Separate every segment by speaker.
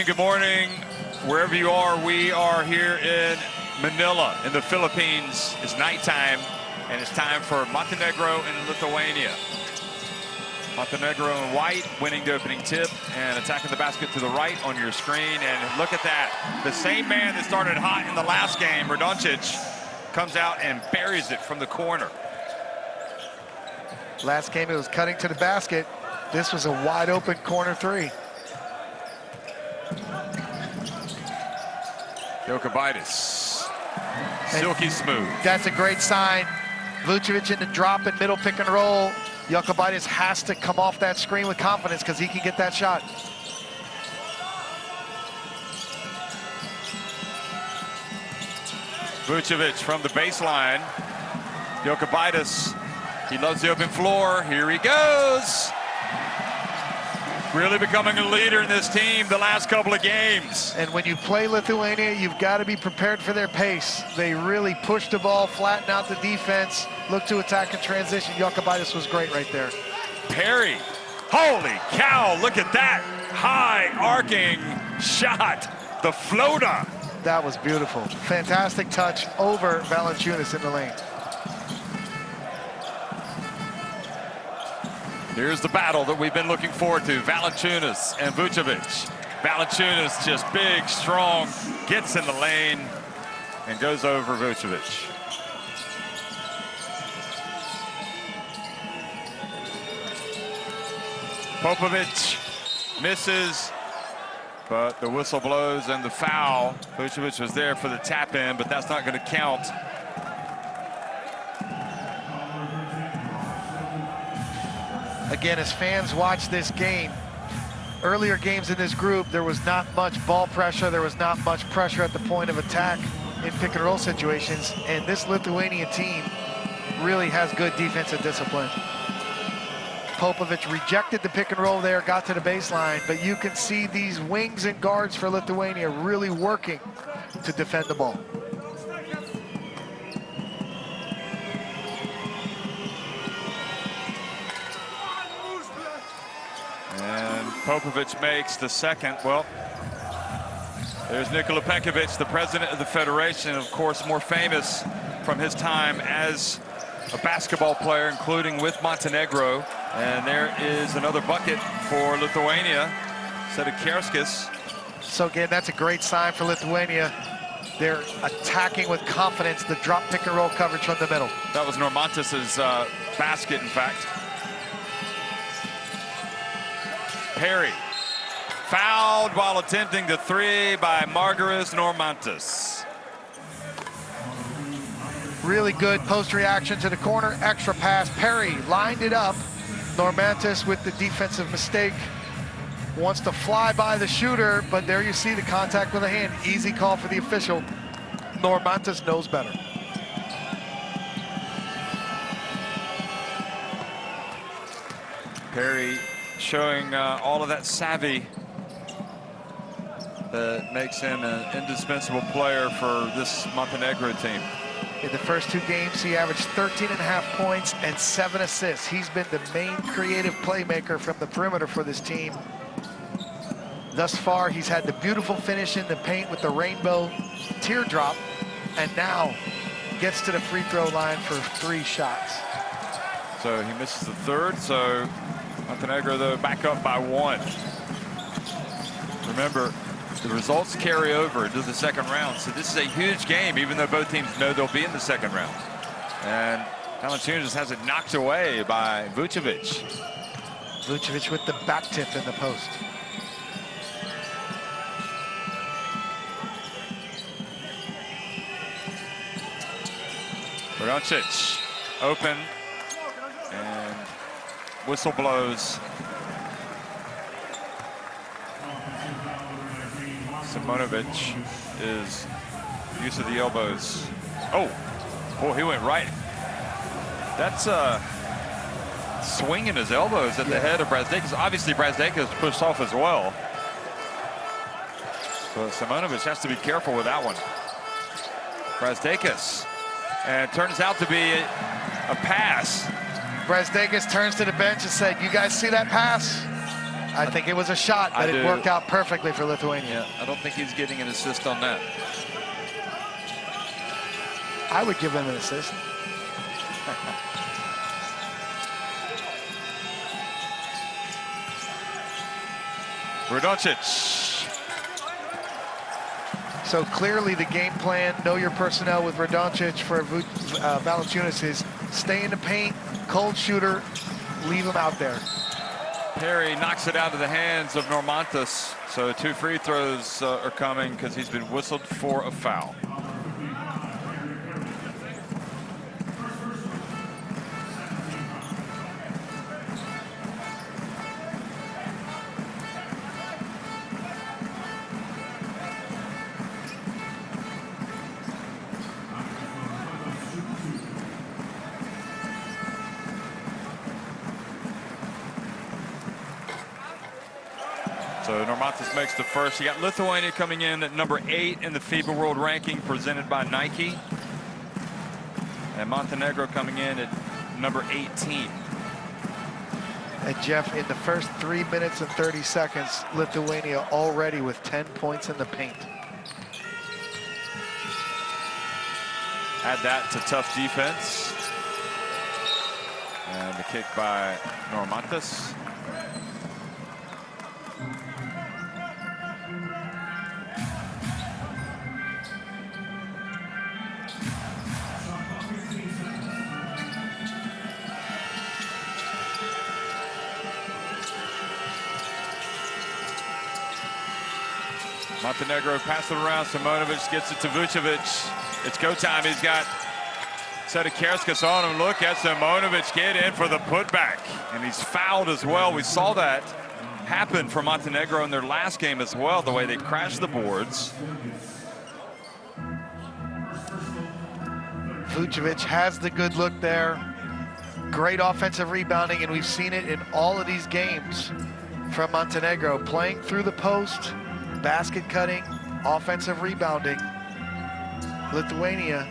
Speaker 1: Good morning, wherever you are. We are here in Manila, in the Philippines. It's nighttime, and it's time for Montenegro and Lithuania. Montenegro in white, winning the opening tip and attacking the basket to the right on your screen. And look at that. The same man that started hot in the last game, Doncic, comes out and buries it from the corner.
Speaker 2: Last game, it was cutting to the basket. This was a wide open corner three.
Speaker 1: Jokibitis, silky smooth.
Speaker 2: That's a great sign. Vucevic in the drop and middle pick and roll. Jokibitis has to come off that screen with confidence because he can get that shot.
Speaker 1: Vucevic from the baseline. Jokibitis, he loves the open floor. Here he goes. Really becoming a leader in this team the last couple of games.
Speaker 2: And when you play Lithuania, you've got to be prepared for their pace. They really push the ball, flatten out the defense, look to attack in transition. Jokibitis was great right there.
Speaker 1: Perry, holy cow, look at that high arcing shot, the floater.
Speaker 2: That was beautiful. Fantastic touch over Valanciunas in the lane.
Speaker 1: Here's the battle that we've been looking forward to, Valanciunas and Vucevic. Valanciunas just big, strong, gets in the lane and goes over Vucevic. Popovic misses, but the whistle blows and the foul. Vucevic was there for the tap in, but that's not going to count.
Speaker 2: Again, as fans watch this game, earlier games in this group, there was not much ball pressure. There was not much pressure at the point of attack in pick and roll situations. And this Lithuanian team really has good defensive discipline. Popovic rejected the pick and roll there, got to the baseline, but you can see these wings and guards for Lithuania really working to defend the ball.
Speaker 1: And Popovic makes the second. Well, there's Nikola Pekovic, the president of the federation, of course, more famous from his time as a basketball player, including with Montenegro. And there is another bucket for Lithuania, Sedekerskis.
Speaker 2: So again, that's a great sign for Lithuania. They're attacking with confidence the drop pick and roll coverage from the middle.
Speaker 1: That was Normantas's basket, in fact. Perry fouled while attempting the three by Margaris Normantas.
Speaker 2: Really good post reaction to the corner, extra pass. Perry lined it up. Normantas with the defensive mistake. Wants to fly by the shooter, but there you see the contact with the hand. Easy call for the official. Normantas knows better.
Speaker 1: Perry showing all of that savvy that makes him an indispensable player for this Montenegro team.
Speaker 2: In the first two games, he averaged 13.5 points and 7 assists. He's been the main creative playmaker from the perimeter for this team. Thus far, he's had the beautiful finish in the paint with the rainbow teardrop, and now gets to the free throw line for 3 shots.
Speaker 1: So he misses the third, so Montenegro, though, back up by 1. Remember, the results carry over to the second round, so this is a huge game, even though both teams know they'll be in the second round. And Valanciunas has it knocked away by Vucevic.
Speaker 2: Vucevic with the back tip in the post.
Speaker 1: Doncic open, and whistle blows. Simonovic is use of the elbows. Oh, boy, he went right. That's swinging his elbows at the head of Brazdeikis. Obviously, Brazdeikis pushed off as well. So Simonovic has to be careful with that one. Brazdeikis, and it turns out to be a pass.
Speaker 2: Brazdeikis turns to the bench and said, "You guys see that pass?" I think it was a shot, but it worked out perfectly for Lithuania.
Speaker 1: Yeah, I don't think he's getting an assist on that.
Speaker 2: I would give him an assist.
Speaker 1: Radoncic.
Speaker 2: So clearly the game plan, know your personnel with Radoncic for Valanciunas is stay in the paint, cold shooter, leave him out there.
Speaker 1: Perry knocks it out of the hands of Normantas. So 2 free throws are coming because he's been whistled for a foul. So Normantas makes the first. You got Lithuania coming in at number 8 in the FIBA World Ranking presented by Nike. And Montenegro coming in at number 18.
Speaker 2: And Jeff, in the first 3 minutes and 30 seconds, Lithuania already with 10 points in the paint.
Speaker 1: Add that to tough defense. And the kick by Normantas. Montenegro pass it around. Simonovic gets it to Vucevic. It's go time. He's got Sedekarskas on him. Look at Simonovic get in for the putback. And he's fouled as well. We saw that happen for Montenegro in their last game as well, the way they crashed the boards.
Speaker 2: Vucevic has the good look there. Great offensive rebounding, and we've seen it in all of these games from Montenegro. Playing through the post, basket cutting, offensive rebounding. Lithuania,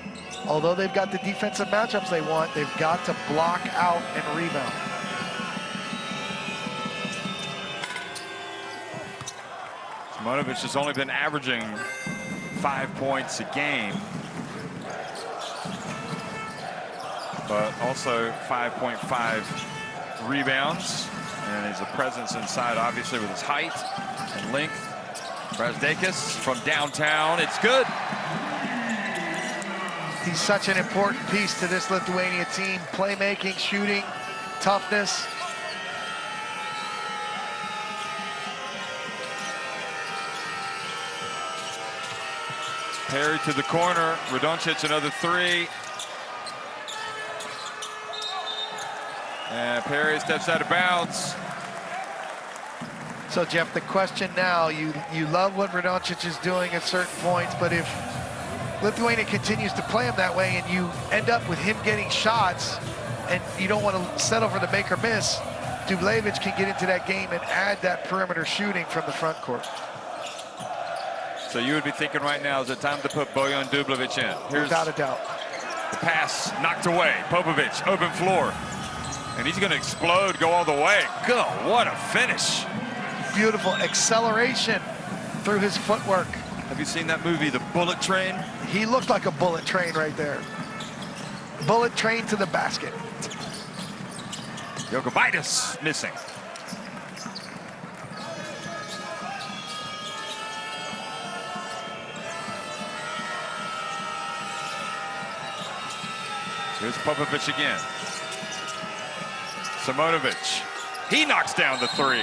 Speaker 2: although they've got the defensive matchups they want, they've got to block out and rebound.
Speaker 1: Simonovic has only been averaging 5 points a game, but also 5.5 rebounds. And he's a presence inside, obviously, with his height and length. Brasdeikis from downtown. It's good.
Speaker 2: He's such an important piece to this Lithuania team. Playmaking, shooting, toughness.
Speaker 1: Perry to the corner. Radoncic another 3. And Perry steps out of bounds.
Speaker 2: So Jeff, the question now, you love what Radoncic is doing at certain points, but if Lithuania continues to play him that way and you end up with him getting shots and you don't want to settle for the make or miss, Dubljevic can get into that game and add that perimeter shooting from the front court.
Speaker 1: So you would be thinking right now, is it time to put Bojan Dubljevic in? Here's
Speaker 2: without a doubt.
Speaker 1: The pass knocked away. Popovic, open floor. And he's going to explode, go all the way. Go, what a finish.
Speaker 2: Beautiful acceleration through his footwork.
Speaker 1: Have you seen that movie, The Bullet Train?
Speaker 2: He looked like a bullet train right there. Bullet train to the basket.
Speaker 1: Jokubaitis missing. Here's Popovic again. Simonovic. He knocks down the 3.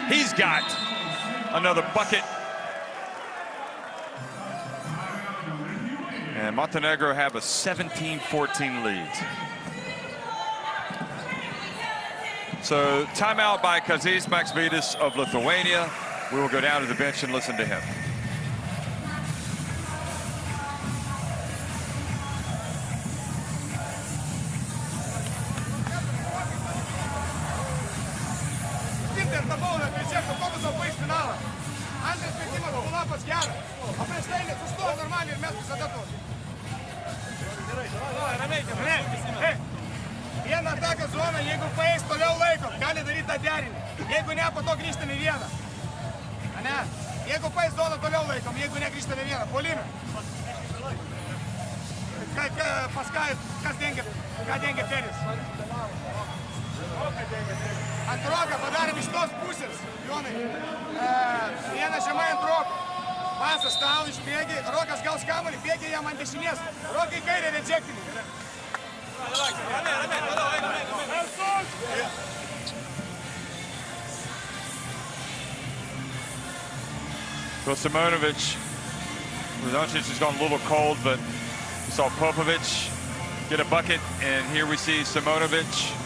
Speaker 1: He's got another bucket. And Montenegro have a 17-14 lead. So timeout by Kazis Maksvydas of Lithuania. We will go down to the bench and listen to him.
Speaker 3: Viena ataka zona, jeigu paeis toliau laiko, gali daryti tą derinį. Jeigu ne, po to grįžtame į vieną. Ane? Jeigu pais zoną toliau laikom, jeigu ne, grįžtame į vieną. Puolime. Pas kas dengia? Ką dengia Peris? Ant roką padarėm iš tos pusės, Jonai. Vieną žemai ant roko. Pasas tau iš bėgi, rokas gaus kamuolį, bėgi jam ant dešinės. Rokai kairė rejectinį.
Speaker 1: So Simonovic, Radonjic has gone a little cold, but we saw Popovic get a bucket, and here we see Simonovic.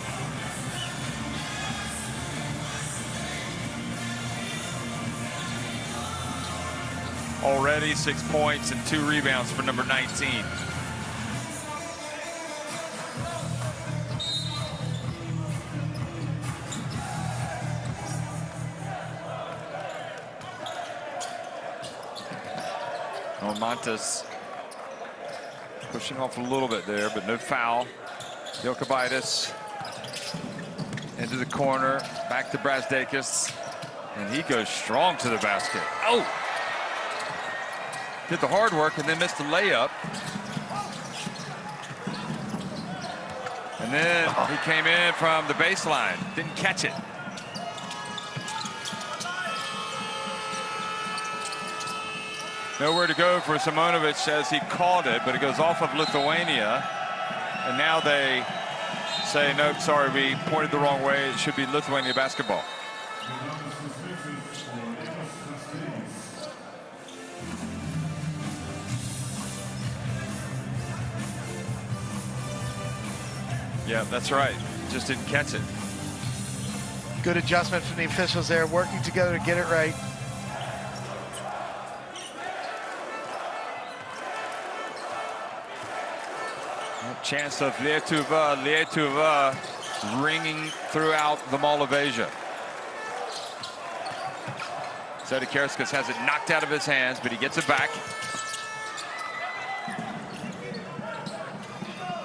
Speaker 1: Already 6 points and 2 rebounds for number 19. Montes pushing off a little bit there, but no foul. Jokubaitis into the corner, back to Brazdakis, and he goes strong to the basket. Oh! Did the hard work and then missed the layup. And then he came in from the baseline, didn't catch it. Nowhere to go for Simonovic as he caught it, but it goes off of Lithuania. And now they say, nope, sorry, we pointed the wrong way. It should be Lithuania basketball. Yeah, that's right. Just didn't catch it.
Speaker 2: Good adjustment from the officials there, working together to get it right.
Speaker 1: Chance of Lietuva ringing throughout the Mall of Asia. Zedikerskas has it knocked out of his hands, but he gets it back.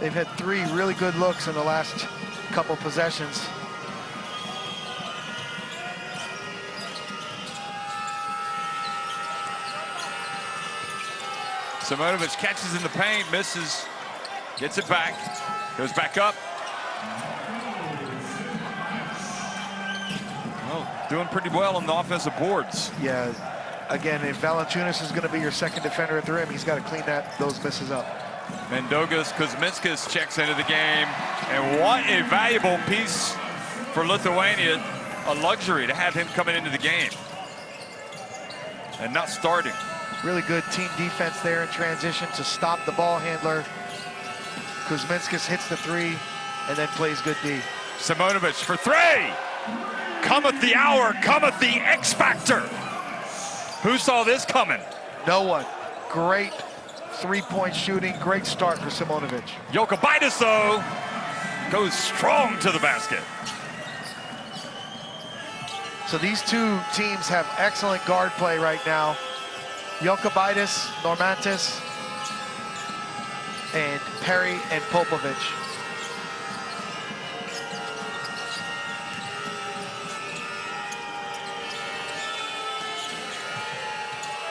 Speaker 2: They've had 3 really good looks in the last couple possessions.
Speaker 1: Simonovic catches in the paint, misses. Gets it back, goes back up. Well, doing pretty well on the offensive boards.
Speaker 2: Yeah, again, if Valanciunas is going to be your second defender at the rim, he's got to clean those misses up.
Speaker 1: Mindaugas Kuzminskas checks into the game, and what a valuable piece for Lithuania. A luxury to have him coming into the game and not starting.
Speaker 2: Really good team defense there in transition to stop the ball handler. Kuzminskas hits the 3 and then plays good D.
Speaker 1: Simonovic for 3. Cometh the hour, cometh the X Factor. Who saw this coming?
Speaker 2: No one. Great 3-point shooting, great start for Simonovic.
Speaker 1: Jokubaitis, though, goes strong to the basket.
Speaker 2: So these 2 teams have excellent guard play right now. Jokubaitis, Normantis, and Perry and Popovic.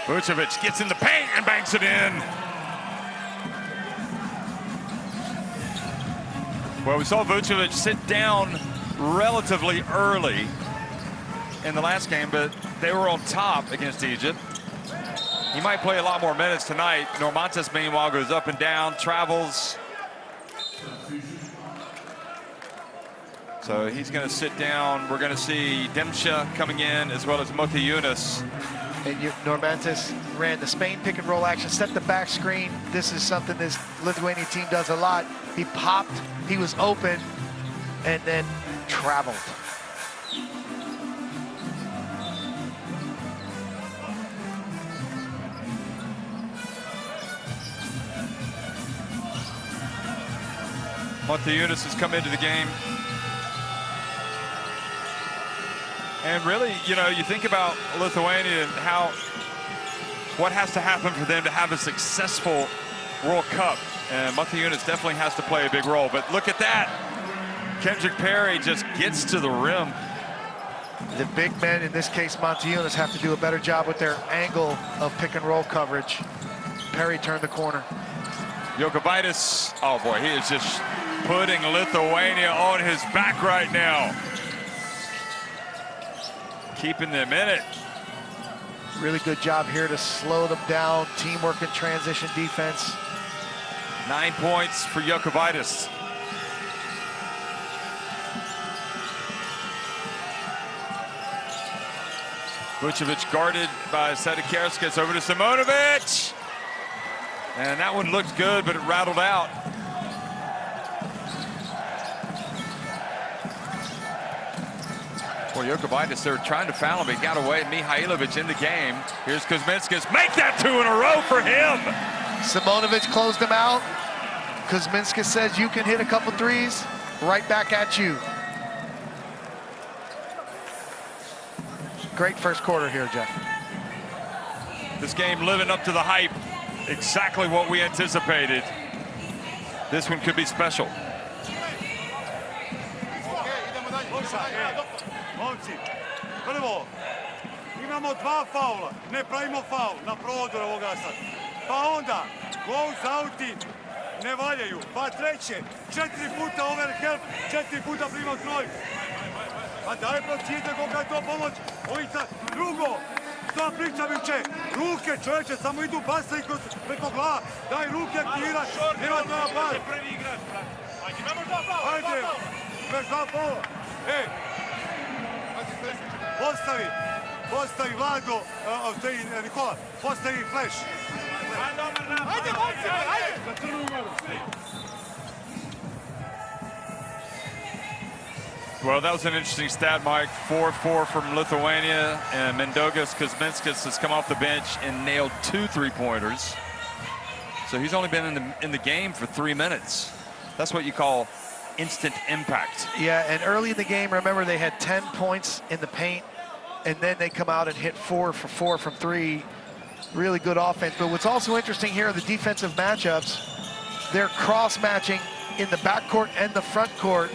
Speaker 1: Vucevic gets in the paint and banks it in. Well, we saw Vucevic sit down relatively early in the last game, but they were on top against Egypt. He might play a lot more minutes tonight. Normantis, meanwhile, goes up and down, travels. So he's going to sit down. We're going to see Demcha coming in, as well as Montenegro.
Speaker 2: And Normantis ran the Spain pick and roll action, set the back screen. This is something this Lithuanian team does a lot. He popped, he was open, and then traveled.
Speaker 1: Montenegro has come into the game. And really, you know, you think about Lithuania and what has to happen for them to have a successful World Cup. And Montenegro definitely has to play a big role. But look at that. Kendrick Perry just gets to the rim.
Speaker 2: The big men, in this case Montejunas, have to do a better job with their angle of pick and roll coverage. Perry turned the corner.
Speaker 1: Jokubaitis, oh boy, he is just putting Lithuania on his back right now. Keeping them in it.
Speaker 2: Really good job here to slow them down. Teamwork and transition defense.
Speaker 1: 9 points for Jokubaitis. Vucevic guarded by Sadikerskas, over to Simonovic. And that one looked good, but it rattled out. Well, Jokubaitis, they were trying to foul him. He got away. Mihailovic in the game. Here's Kuzminskas. Make that 2 in a row for him.
Speaker 2: Simonovic closed him out. Kuzminskas says you can hit a couple threes. Right back at you. Great first quarter here, Jeff.
Speaker 1: This game living up to the hype. Exactly what we anticipated. This one could be special.
Speaker 4: Momci, prvo, imamo 2 faula, ne pravimo faul na prodoru ovoga sad. Pa onda, close outi ne valjaju. Pa treće, 4 puta overhelp, 4 puta primo trojku. Pa daj pročite koga je to pomoć. Ovi sad, drugo, što pričam juče, ruke čovječe, samo idu basaj preko glava. Daj ruke aktiviraš, nema toga pas. Ajde, imaš 2 faula. Ej, postavi Vlado, Nikola, postavi flash. Ajde, momci, ajde! Za crnu umaru.
Speaker 1: Well, that was an interesting stat, Mike. 4-4 from Lithuania, and Mindaugas Kuzminskas has come off the bench and nailed 2 3-pointers. So he's only been in the game for 3 minutes. That's what you call instant impact.
Speaker 2: Yeah, and early in the game, remember, they had 10 points in the paint, and then they come out and hit 4 for 4 from 3. Really good offense. But what's also interesting here are the defensive matchups. They're cross-matching in the backcourt and the front court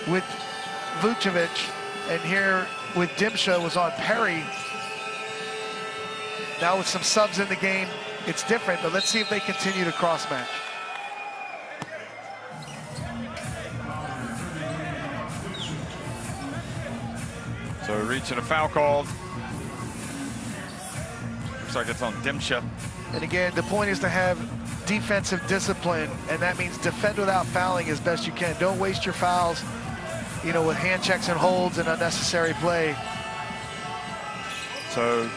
Speaker 2: with Vucevic, and here with Dimsha was on Perry. Now with some subs in the game, it's different, but let's see if they continue to cross-match.
Speaker 1: So reaching a foul called. Looks like it's on Dimsha.
Speaker 2: And again, the point is to have defensive discipline, and that means defend without fouling as best you can. Don't waste your fouls, you know, with hand checks and holds and unnecessary play.
Speaker 1: So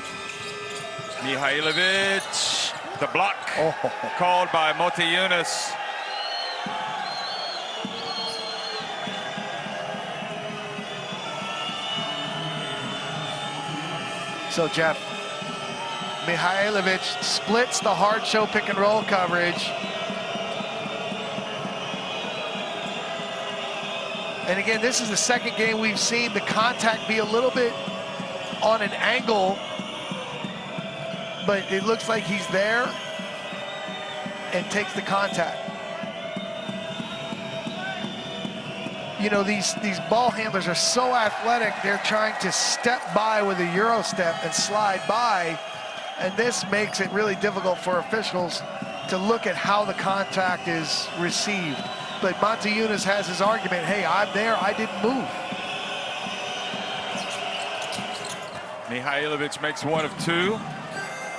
Speaker 1: Mihailovic, the block called by Montejunas.
Speaker 2: So Jeff, Mihailovic splits the hard show pick and roll coverage. And again, this is the second game we've seen the contact be a little bit on an angle, but it looks like he's there and takes the contact. You know, these ball handlers are so athletic, they're trying to step by with a Euro step and slide by, and this makes it really difficult for officials to look at how the contact is received. But Montejunas has his argument, hey, I'm there, I didn't move.
Speaker 1: Mihailovic makes 1 of 2.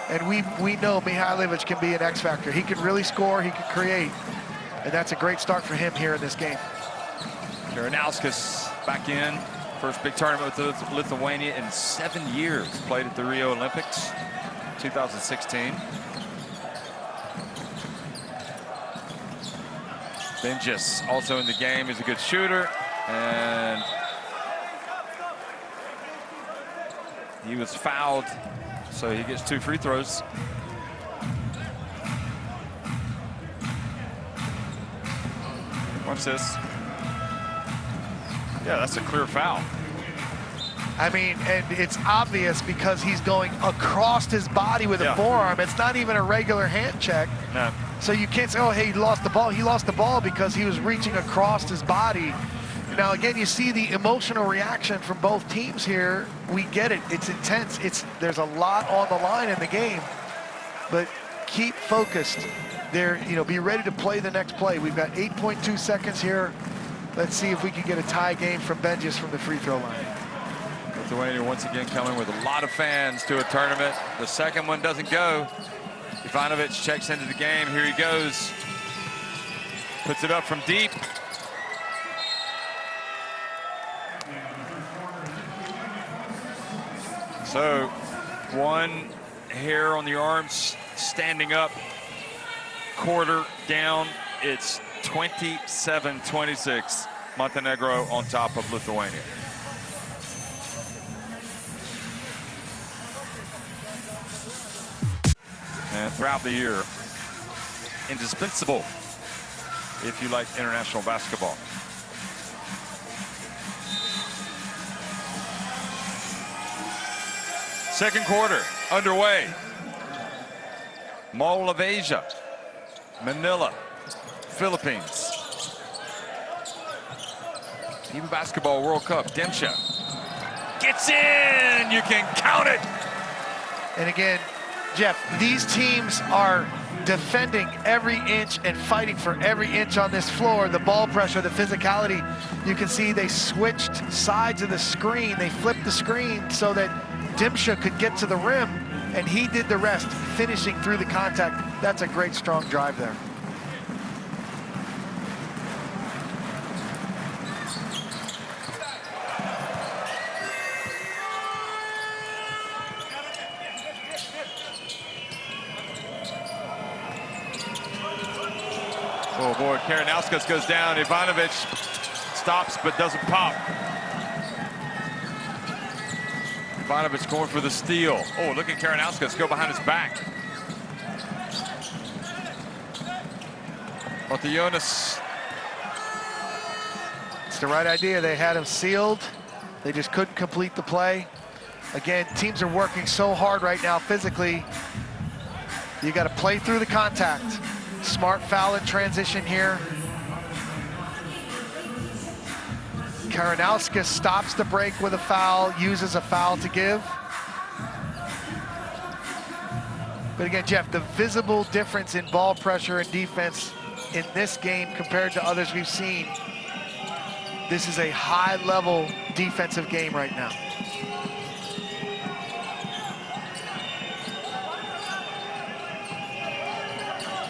Speaker 2: And we know Mihailovic can be an X factor. He can really score, he can create, and that's a great start for him here in this game.
Speaker 1: Karanauskas back in. First big tournament with Lithuania in 7 years. Played at the Rio Olympics, 2016. Benjis also in the game. He's a good shooter, and he was fouled, so he gets 2 free throws. Watch this. Yeah, that's a clear foul.
Speaker 2: I mean, and it's obvious because he's going across his body with a forearm. It's not even a regular hand check.
Speaker 1: No.
Speaker 2: So you can't say, oh, hey, he lost the ball. He lost the ball because he was reaching across his body Now, again, you see the emotional reaction from both teams here. We get it. It's intense. There's a lot on the line in the game, but keep focused. Be ready to play the next play. We've got 8.2 seconds here. Let's see if we can get a tie game from Benjis from the free throw line.
Speaker 1: Lithuania once again coming with a lot of fans to a tournament. The second one doesn't go. Ivanovic checks into the game. Here he goes. Puts it up from deep. So one hair on the arms, standing up, quarter down. It's 27-26. Montenegro on top of Lithuania. And throughout the year, indispensable if you like international basketball. Second quarter underway. Mall of Asia, Manila, Philippines. FIBA Basketball World Cup, Demcha gets in, you can count it.
Speaker 2: And again, Jeff, these teams are defending every inch and fighting for every inch on this floor. The ball pressure, the physicality, you can see they switched sides of the screen. They flipped the screen so that Dimsha could get to the rim, and he did the rest, finishing through the contact. That's a great, strong drive there.
Speaker 1: Oh boy, Karanauskas goes down. Ivanovic stops but doesn't pop. Ivanovic going for the steal. Oh, look at Karanauskas go behind his back. Jonas.
Speaker 2: It's the right idea. They had him sealed. They just couldn't complete the play. Again, teams are working so hard right now physically. You got to play through the contact. Smart foul in transition here. Karanauskas stops the break with a foul, uses a foul to give. But again, Jeff, the visible difference in ball pressure and defense in this game compared to others we've seen. This is a high-level defensive game right now.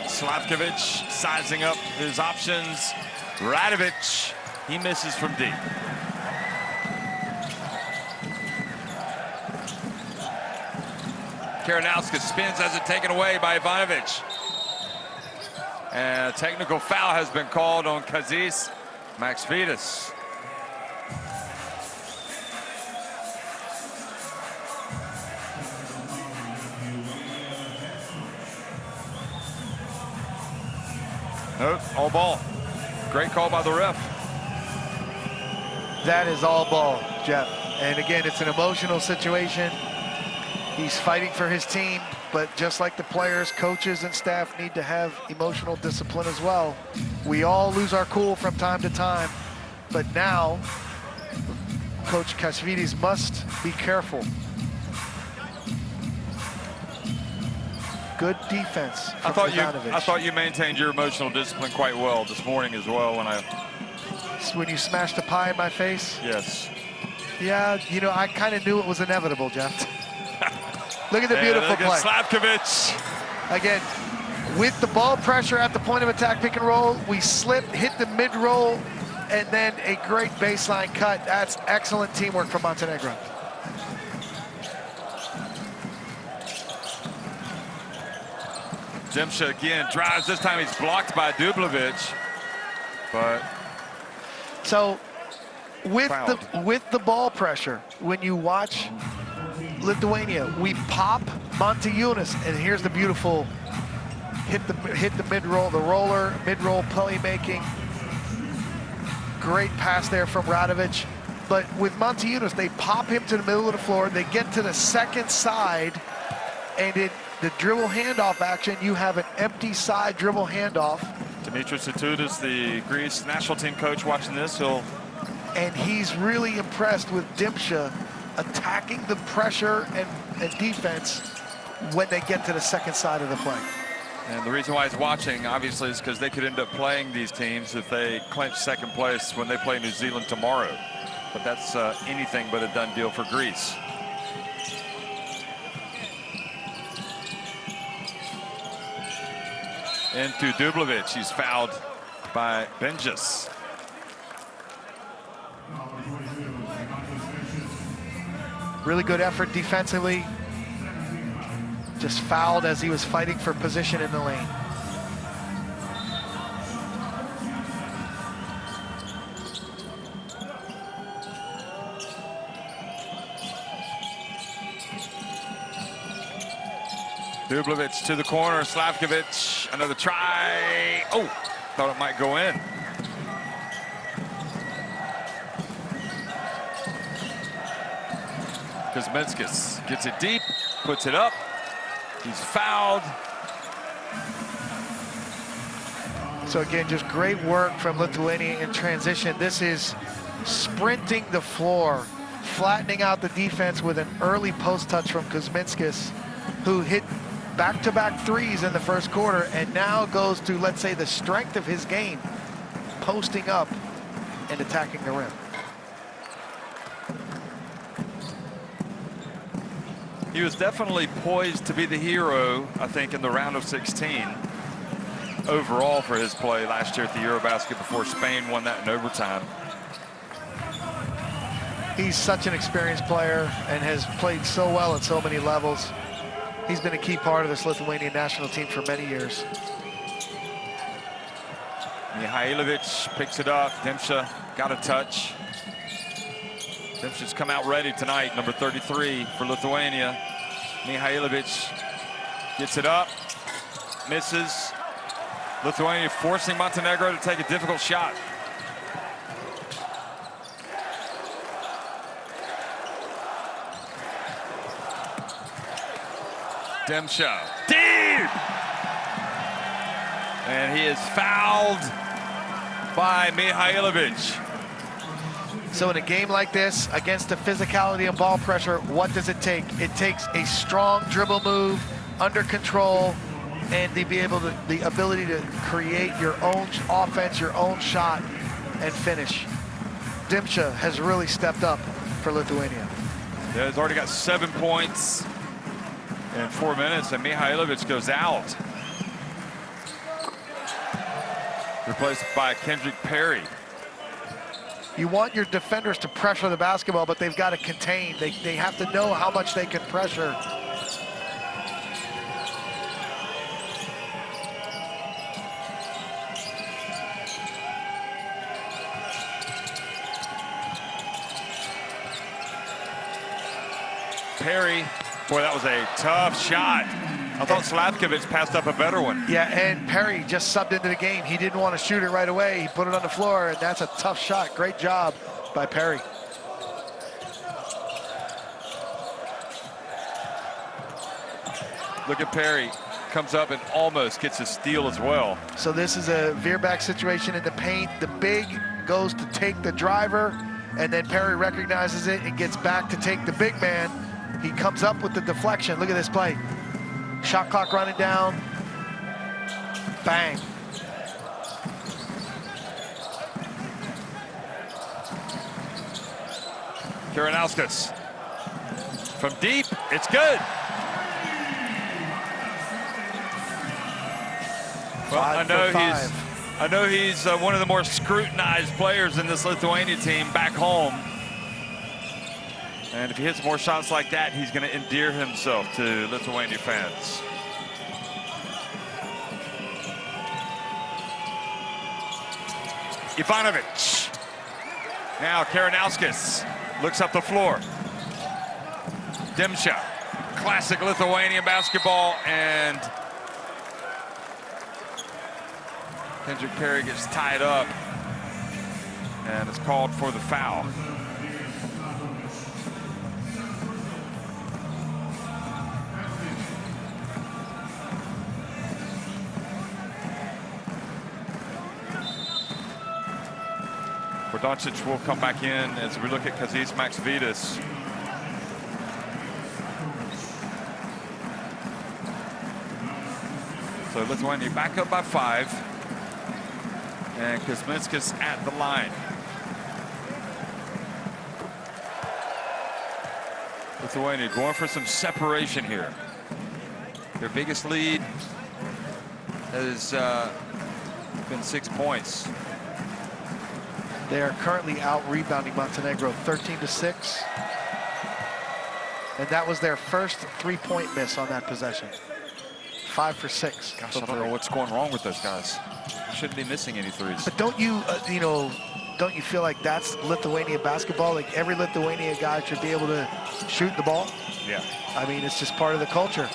Speaker 1: Slavkovic sizing up his options. Radovic, he misses from deep. Karanauskas spins as it taken away by Ivanovic. And a technical foul has been called on Kazis Maxvidis. Nope, all ball. Great call by the ref.
Speaker 2: That is all ball, Jeff. And again, it's an emotional situation. He's fighting for his team, but just like the players, coaches, and staff need to have emotional discipline as well. We all lose our cool from time to time, but now Coach Kasvidis must be careful. Good defense from Ivanovic.
Speaker 1: I thought you maintained your emotional discipline quite well this morning as well
Speaker 2: when you smashed the pie in my face?
Speaker 1: Yes.
Speaker 2: Yeah, you know, I kind of knew it was inevitable, Jeff. Look at the beautiful play.
Speaker 1: Slavkovic.
Speaker 2: Again, with the ball pressure at the point of attack pick and roll, we slip, hit the mid-roll, and then a great baseline cut. That's excellent teamwork from Montenegro.
Speaker 1: Demcha again drives. This time he's blocked by Dublovic. But
Speaker 2: so with the ball pressure, when you watch Lithuania, we pop Montejunas, and here's the beautiful hit the mid-roll, the roller, mid-roll playmaking. Great pass there from Radovic. But with Montejunas, they pop him to the middle of the floor. They get to the second side, and in the dribble handoff action, you have an empty side dribble handoff.
Speaker 1: Dimitris Itoudis, the Greece national team coach, watching this, he'll
Speaker 2: And he's really impressed with Dimsha attacking the pressure and defense when they get to the second side of the play.
Speaker 1: And the reason why he's watching, obviously, is because they could end up playing these teams if they clinch second place when they play New Zealand tomorrow. But that's anything but a done deal for Greece. Into Dublovic, he's fouled by Benjis.
Speaker 2: Really good effort defensively. Just fouled as he was fighting for position in the lane.
Speaker 1: Dublovic to the corner, Slavkovic, another try. Oh, thought it might go in. Kuzminskis gets it deep, puts it up. He's fouled.
Speaker 2: So again, just great work from Lithuania in transition. This is sprinting the floor, flattening out the defense with an early post touch from Kuzminskis, who hit back-to-back threes in the first quarter and now goes to, let's say, the strength of his game, posting up and attacking the rim.
Speaker 1: He was definitely poised to be the hero, I think, in the round of 16 overall for his play last year at the Eurobasket before Spain won that in overtime.
Speaker 2: He's such an experienced player and has played so well at so many levels. He's been a key part of this Lithuanian national team for many years.
Speaker 1: Mihailovic picks it up. Dimsha got a touch. Dimsha's come out ready tonight, number 33 for Lithuania. Mihailovic gets it up, misses. Lithuania forcing Montenegro to take a difficult shot. Dimsha, deep! And he is fouled by Mihailovic.
Speaker 2: So in a game like this, against the physicality and ball pressure, what does it take? It takes a strong dribble move, under control, and the ability to create your own offense, your own shot, and finish. Dimsha has really stepped up for Lithuania.
Speaker 1: Yeah, he's already got 7 points in 4 minutes, and Mihailovic goes out. Replaced by Kendrick Perry.
Speaker 2: You want your defenders to pressure the basketball, but they've got to contain. They have to know how much they can pressure.
Speaker 1: Perry, boy, that was a tough shot. I thought Slavkovic passed up a better one.
Speaker 2: Yeah, and Perry just subbed into the game. He didn't want to shoot it right away. He put it on the floor, and that's a tough shot. Great job by Perry.
Speaker 1: Look at Perry. Comes up and almost gets a steal as well.
Speaker 2: So this is a veer back situation in the paint. The big goes to take the driver, and then Perry recognizes it and gets back to take the big man. He comes up with the deflection. Look at this play. Shot clock running down. Bang.
Speaker 1: Karanauskas from deep. It's good. Well, I know he's one of the more scrutinized players in this Lithuania team back home. And if he hits more shots like that, he's going to endear himself to Lithuania fans. Ivanovic. Now Karanauskas looks up the floor. Dimsha. Classic Lithuanian basketball, and Kendrick Perry gets tied up, and it's called for the foul. For Doncic will come back in as we look at Kazis Maxvidis. So Lithuania back up by 5. And Kuzminskas at the line. Lithuania going for some separation here. Their biggest lead has been 6 points.
Speaker 2: They are currently out rebounding Montenegro 13-6. And that was their first 3-point miss on that possession. 5 for 6.
Speaker 1: Gosh, I don't know what's going wrong with those guys. They shouldn't be missing any threes.
Speaker 2: But don't you, don't you feel like that's Lithuania basketball? Like every Lithuania guy should be able to shoot the ball?
Speaker 1: Yeah.
Speaker 2: I mean, it's just part of the culture.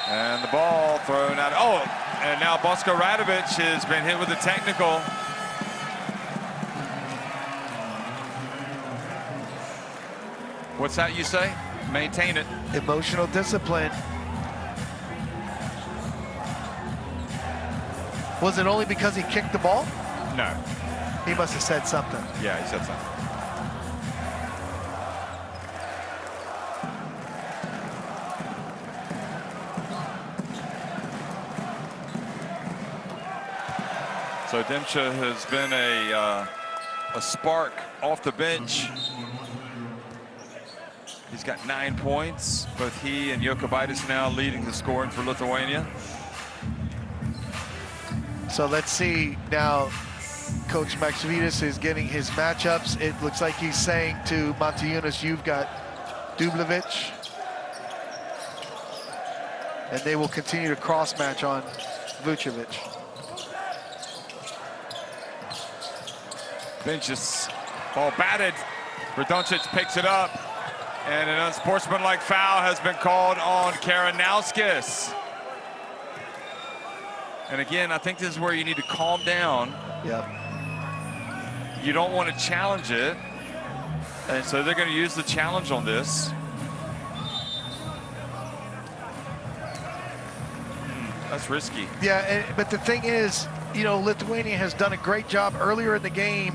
Speaker 1: And the ball thrown out. Oh, and now Bosko Radovic has been hit with a technical. What's that you say? Maintain it.
Speaker 2: Emotional discipline. Was it only because he kicked the ball?
Speaker 1: No.
Speaker 2: He must have said something.
Speaker 1: Yeah, he said something. So Demcha has been a spark off the bench. He's got 9 points. Both he and Jokubaitis now leading the scoring for Lithuania.
Speaker 2: So let's see now. Coach Maxvidis is getting his matchups. It looks like he's saying to Montejunas, you've got Dublevic. And they will continue to cross match on Vucevic.
Speaker 1: Benches, ball batted. Doncic picks it up. And an unsportsmanlike foul has been called on Karanauskas. And again, I think this is where you need to calm down.
Speaker 2: Yeah.
Speaker 1: You don't want to challenge it. And so they're going to use the challenge on this. That's risky.
Speaker 2: Yeah, but the thing is, Lithuania has done a great job earlier in the game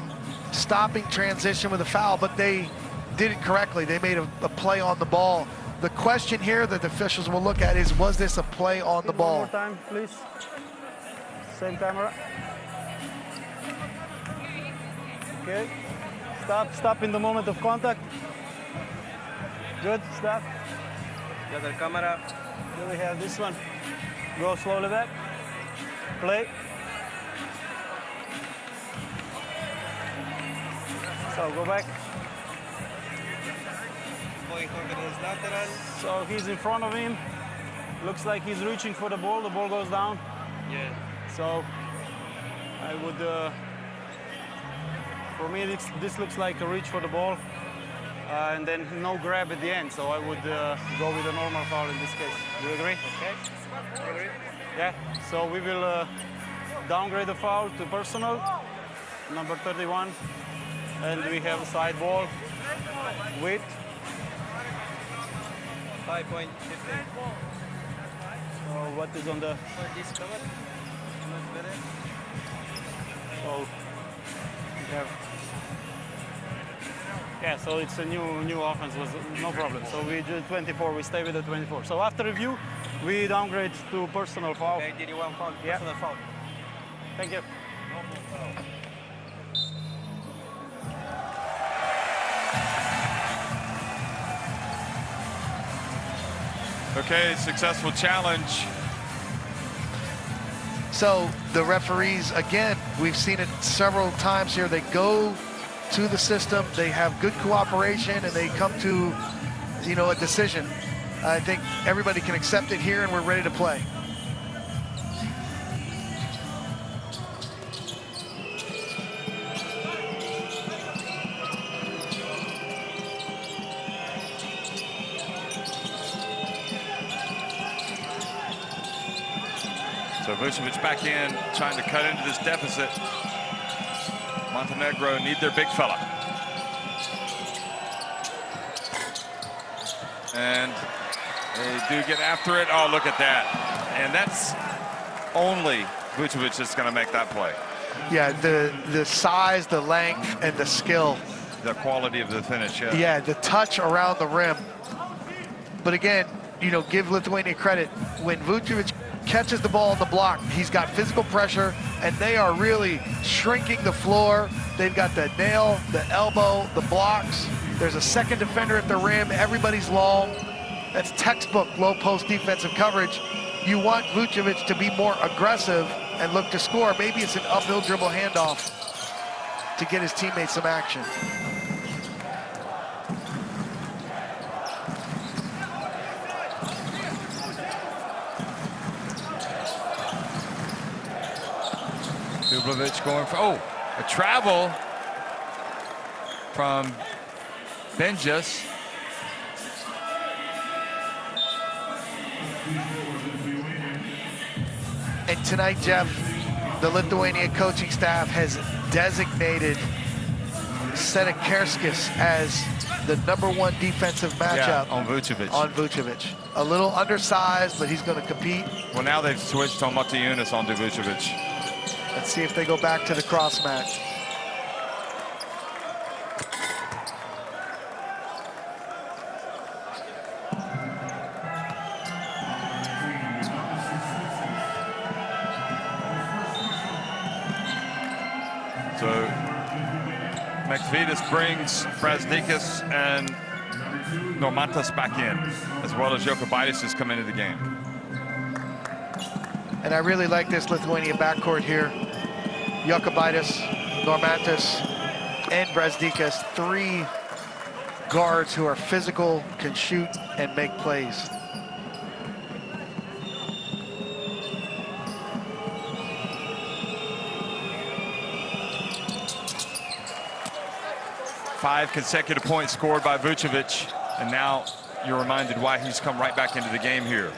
Speaker 2: stopping transition with a foul, but they did it correctly. They made a play on the ball. The question here that the officials will look at is, was this a play on the ball?
Speaker 5: One more time, please. Same camera. Okay. Stop in the moment of contact. Good, stop. The other camera. Then we have this one. Go slowly back. Play. So go back. So he's in front of him. Looks like he's reaching for the ball. The ball goes down.
Speaker 6: Yeah.
Speaker 5: So I would, for me, this looks like a reach for the ball. And then no grab at the end. So I would go with a normal foul in this case. Do you agree?
Speaker 6: Okay. I agree.
Speaker 5: Yeah. So we will downgrade the foul to personal, number 31. And we have a side ball with
Speaker 6: 5.15.
Speaker 5: So what is on the?
Speaker 6: For this cover, much better.
Speaker 5: So we have. Yeah, so it's a new offense, was no problem. So we do 24, we stay with the 24. So after review, we downgrade to personal foul.
Speaker 6: Okay, did you want foul?
Speaker 5: Yeah.
Speaker 6: Personal foul.
Speaker 5: Thank you.
Speaker 1: Okay, successful challenge.
Speaker 2: So the referees, again, we've seen it several times here. They go to the system, they have good cooperation, and they come to, a decision. I think everybody can accept it here, and we're ready to play.
Speaker 1: So Vucevic back in, trying to cut into this deficit. Montenegro need their big fella. And they do get after it. Oh, look at that. And that's only Vucevic that's going to make that play.
Speaker 2: Yeah, the size, the length, and the skill.
Speaker 1: The quality of the finish, yeah.
Speaker 2: Yeah, the touch around the rim. But again, you know, give Lithuania credit. When Vucevic catches the ball on the block, he's got physical pressure, and they are really shrinking the floor. They've got the nail, the elbow, the blocks. There's a second defender at the rim. Everybody's long. That's textbook low post defensive coverage. You want Vucevic to be more aggressive and look to score. Maybe it's an uphill dribble handoff to get his teammates some action.
Speaker 1: Dublovic going for, oh, a travel from Benjus.
Speaker 2: And tonight, Jeff, the Lithuania coaching staff has designated Sedekerskis as the #1 defensive matchup
Speaker 1: on Vucevic.
Speaker 2: On Vucevic. A little undersized, but he's going to compete.
Speaker 1: Well, now they've switched on Montenegro onto Vucevic.
Speaker 2: Let's see if they go back to the cross match.
Speaker 1: So McVidas brings Brazdikas and Normantas back in, as well as Jokubaitis has come into the game.
Speaker 2: And I really like this Lithuania backcourt here. Jokubaitis, Normantas, and Brazdikas, 3 guards who are physical, can shoot, and make plays.
Speaker 1: Five consecutive points scored by Vucevic, and now you're reminded why he's come right back into the game here.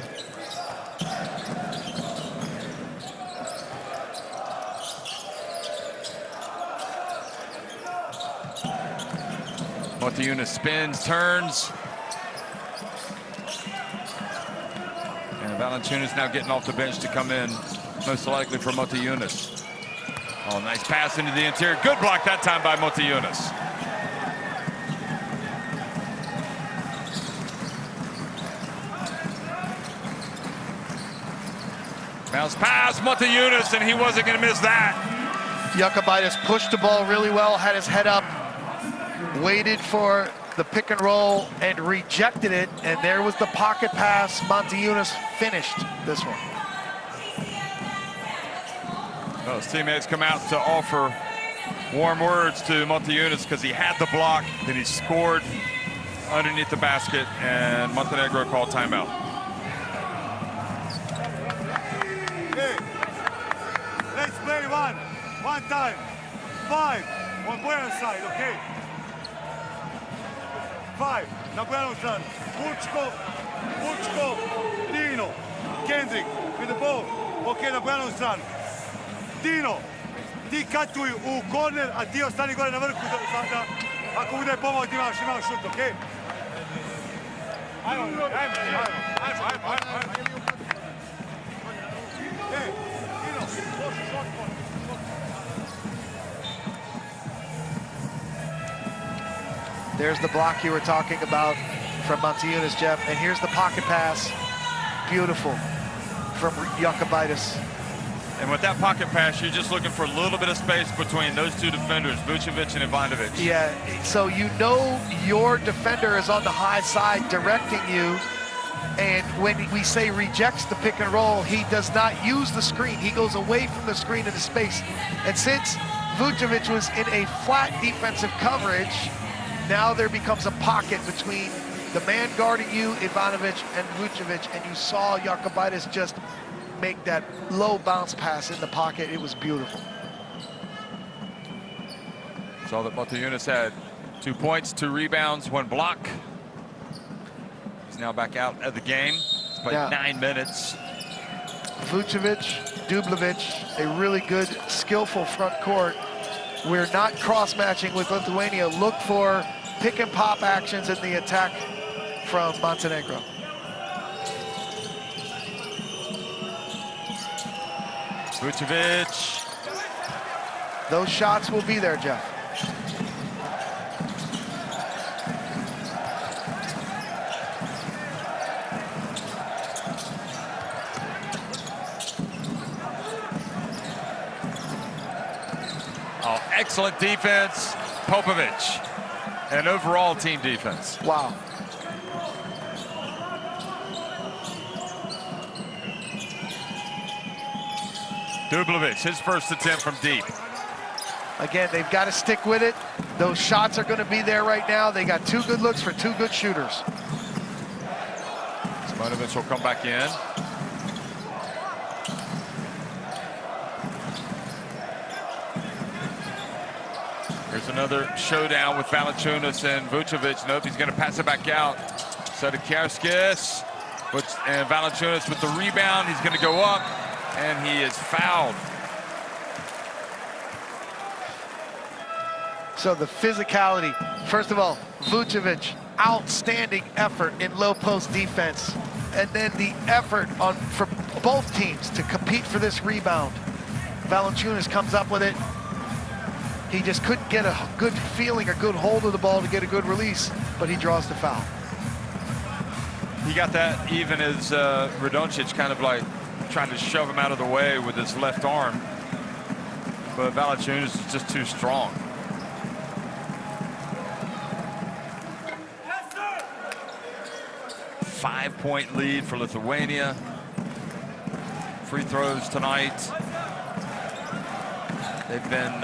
Speaker 1: Montenegro spins, turns. And Valanciunas now getting off the bench to come in, most likely for Montenegro. Oh, nice pass into the interior. Good block that time by Montenegro. Bounce pass, Montenegro, and he wasn't going to miss that.
Speaker 2: Jokubaitis pushed the ball really well, had his head up, waited for the pick and roll, and rejected it. And there was the pocket pass. Montenegro finished this one.
Speaker 1: Well, his teammates come out to offer warm words to Montenegro because he had the block, then he scored underneath the basket, and Montenegro called timeout.
Speaker 4: Hey, let's play one time. 5 on Buenos side, okay? 5 na Buenos side. Vučko, Dino, Kendrick with the ball. Okay, na Buenos side. Dino, ti katuj u korner, a ti ostani gore na vrhu da ako bude pomoć ti imaš šut, okay? Ajmo. Hey, Dino,
Speaker 2: There's the block you were talking about from Montenegro, Jeff. And here's the pocket pass. Beautiful from Jokubaitis.
Speaker 1: And with that pocket pass, you're just looking for a little bit of space between those two defenders, Vucevic and Ivanovic.
Speaker 2: Yeah, so you know your defender is on the high side directing you. And when we say rejects the pick and roll, he does not use the screen. He goes away from the screen into space. And since Vucevic was in a flat defensive coverage, now there becomes a pocket between the man guarding you, Ivanovic, and Vucevic, and you saw Jokubaitis just make that low bounce pass in the pocket. It was beautiful.
Speaker 1: Saw that Montenegro had 2 points, 2 rebounds, 1 block. He's now back out of the game. He's played 9 minutes.
Speaker 2: Vucevic, Dublovic, a really good, skillful front court. We're not cross-matching with Lithuania. Look for pick and pop actions in the attack from Montenegro.
Speaker 1: Vucevic
Speaker 2: Those shots will be there, Jeff.
Speaker 1: Oh, excellent defense, Popovic, and overall team defense.
Speaker 2: Wow.
Speaker 1: Dublovic, his first attempt from deep.
Speaker 2: Again, they've got to stick with it. Those shots are going to be there right now. They got 2 good looks for 2 good shooters.
Speaker 1: Simonovic will come back in. Here's another showdown with Valanciunas and Vucevic. Nope, he's going to pass it back out. Sedekierskis, and Valanciunas with the rebound. He's going to go up, and he is fouled.
Speaker 2: So the physicality, first of all, Vucevic, outstanding effort in low post defense. And then the effort from both teams to compete for this rebound. Valanciunas comes up with it. He just couldn't get a good feeling, a good hold of the ball to get a good release, but he draws the foul.
Speaker 1: He got that even as Radoncic kind of like trying to shove him out of the way with his left arm. But Valanciunas is just too strong. Five-point lead for Lithuania. Free throws tonight. They've been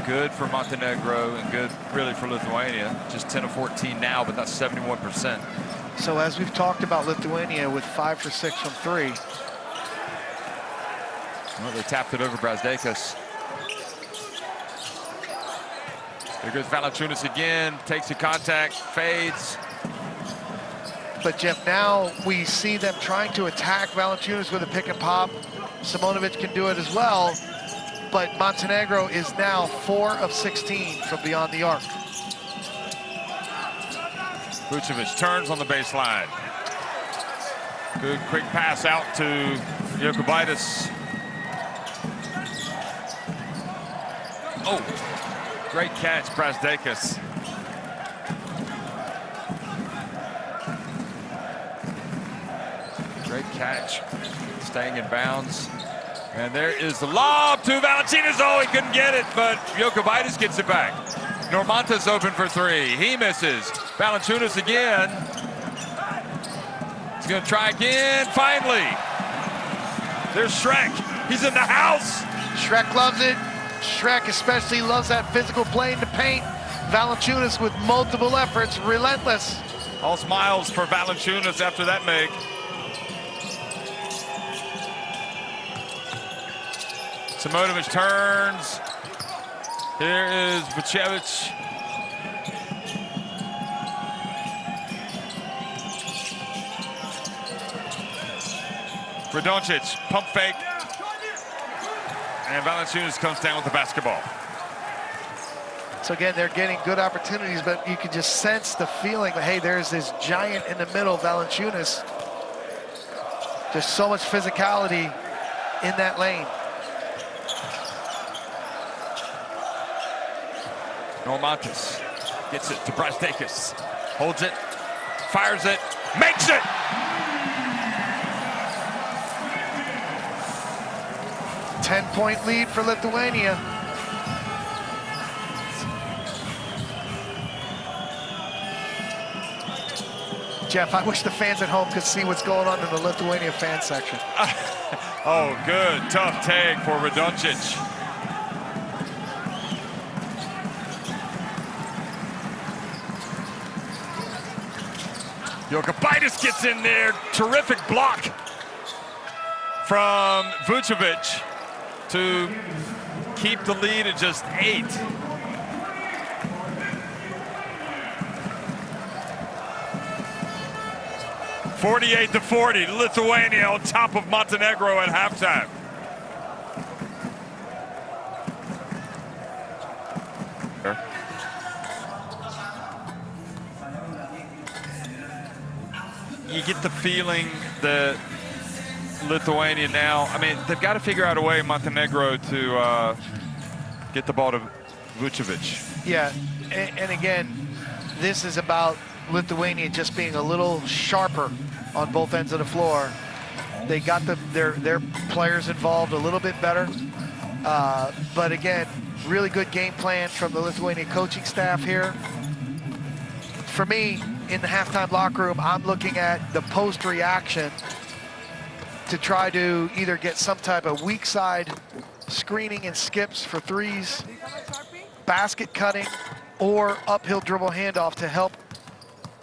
Speaker 1: good for Montenegro and good really for Lithuania. Just 10 of 14 now, but that's 71%.
Speaker 2: So as we've talked about Lithuania with 5 for 6 from 3.
Speaker 1: Well, they tapped it over Brazdakis. Here goes Valanciunas again, takes the contact, fades.
Speaker 2: But Jeff, now we see them trying to attack Valanciunas with a pick and pop. Simonovic can do it as well, but Montenegro is now 4 of 16 from beyond the arc.
Speaker 1: Vucevic turns on the baseline. Good quick pass out to Jokubaitis. Oh, great catch, Brazdakis. Great catch, staying in bounds. And there is the lob to Valanciunas. Oh, he couldn't get it, but Jokubaitis gets it back. Normantas open for 3. He misses. Valanciunas again. He's going to try again. Finally. There's Shrek. He's in the house.
Speaker 2: Shrek loves it. Shrek especially loves that physical play in the paint. Valanciunas with multiple efforts, relentless.
Speaker 1: All smiles for Valanciunas after that make. Simonovic turns. Here is Vucevic. Radoncic, pump fake. And Valanciunas comes down with the basketball.
Speaker 2: So again, they're getting good opportunities, but you can just sense the feeling that, hey, there's this giant in the middle, Valanciunas. Just so much physicality in that lane.
Speaker 1: Normantas gets it to Brazdakis. Holds it, fires it, makes it!
Speaker 2: Ten-point lead for Lithuania. Jeff, I wish the fans at home could see what's going on in the Lithuania fan section.
Speaker 1: Oh, good, tough take for Radoncic. Jokubaitis gets in there. Terrific block from Vucevic to keep the lead at just 8. (48-40), Lithuania on top of Montenegro at halftime. You get the feeling that Lithuania now, I mean, they've got to figure out a way, Montenegro, to get the ball to Vucevic.
Speaker 2: Yeah, and again, this is about Lithuania just being a little sharper on both ends of the floor. They got their players involved a little bit better. But again, really good game plan from the Lithuania coaching staff here. For me, in the halftime locker room, I'm looking at the post reaction to try to either get some type of weak side screening and skips for threes, basket cutting, or uphill dribble handoff to help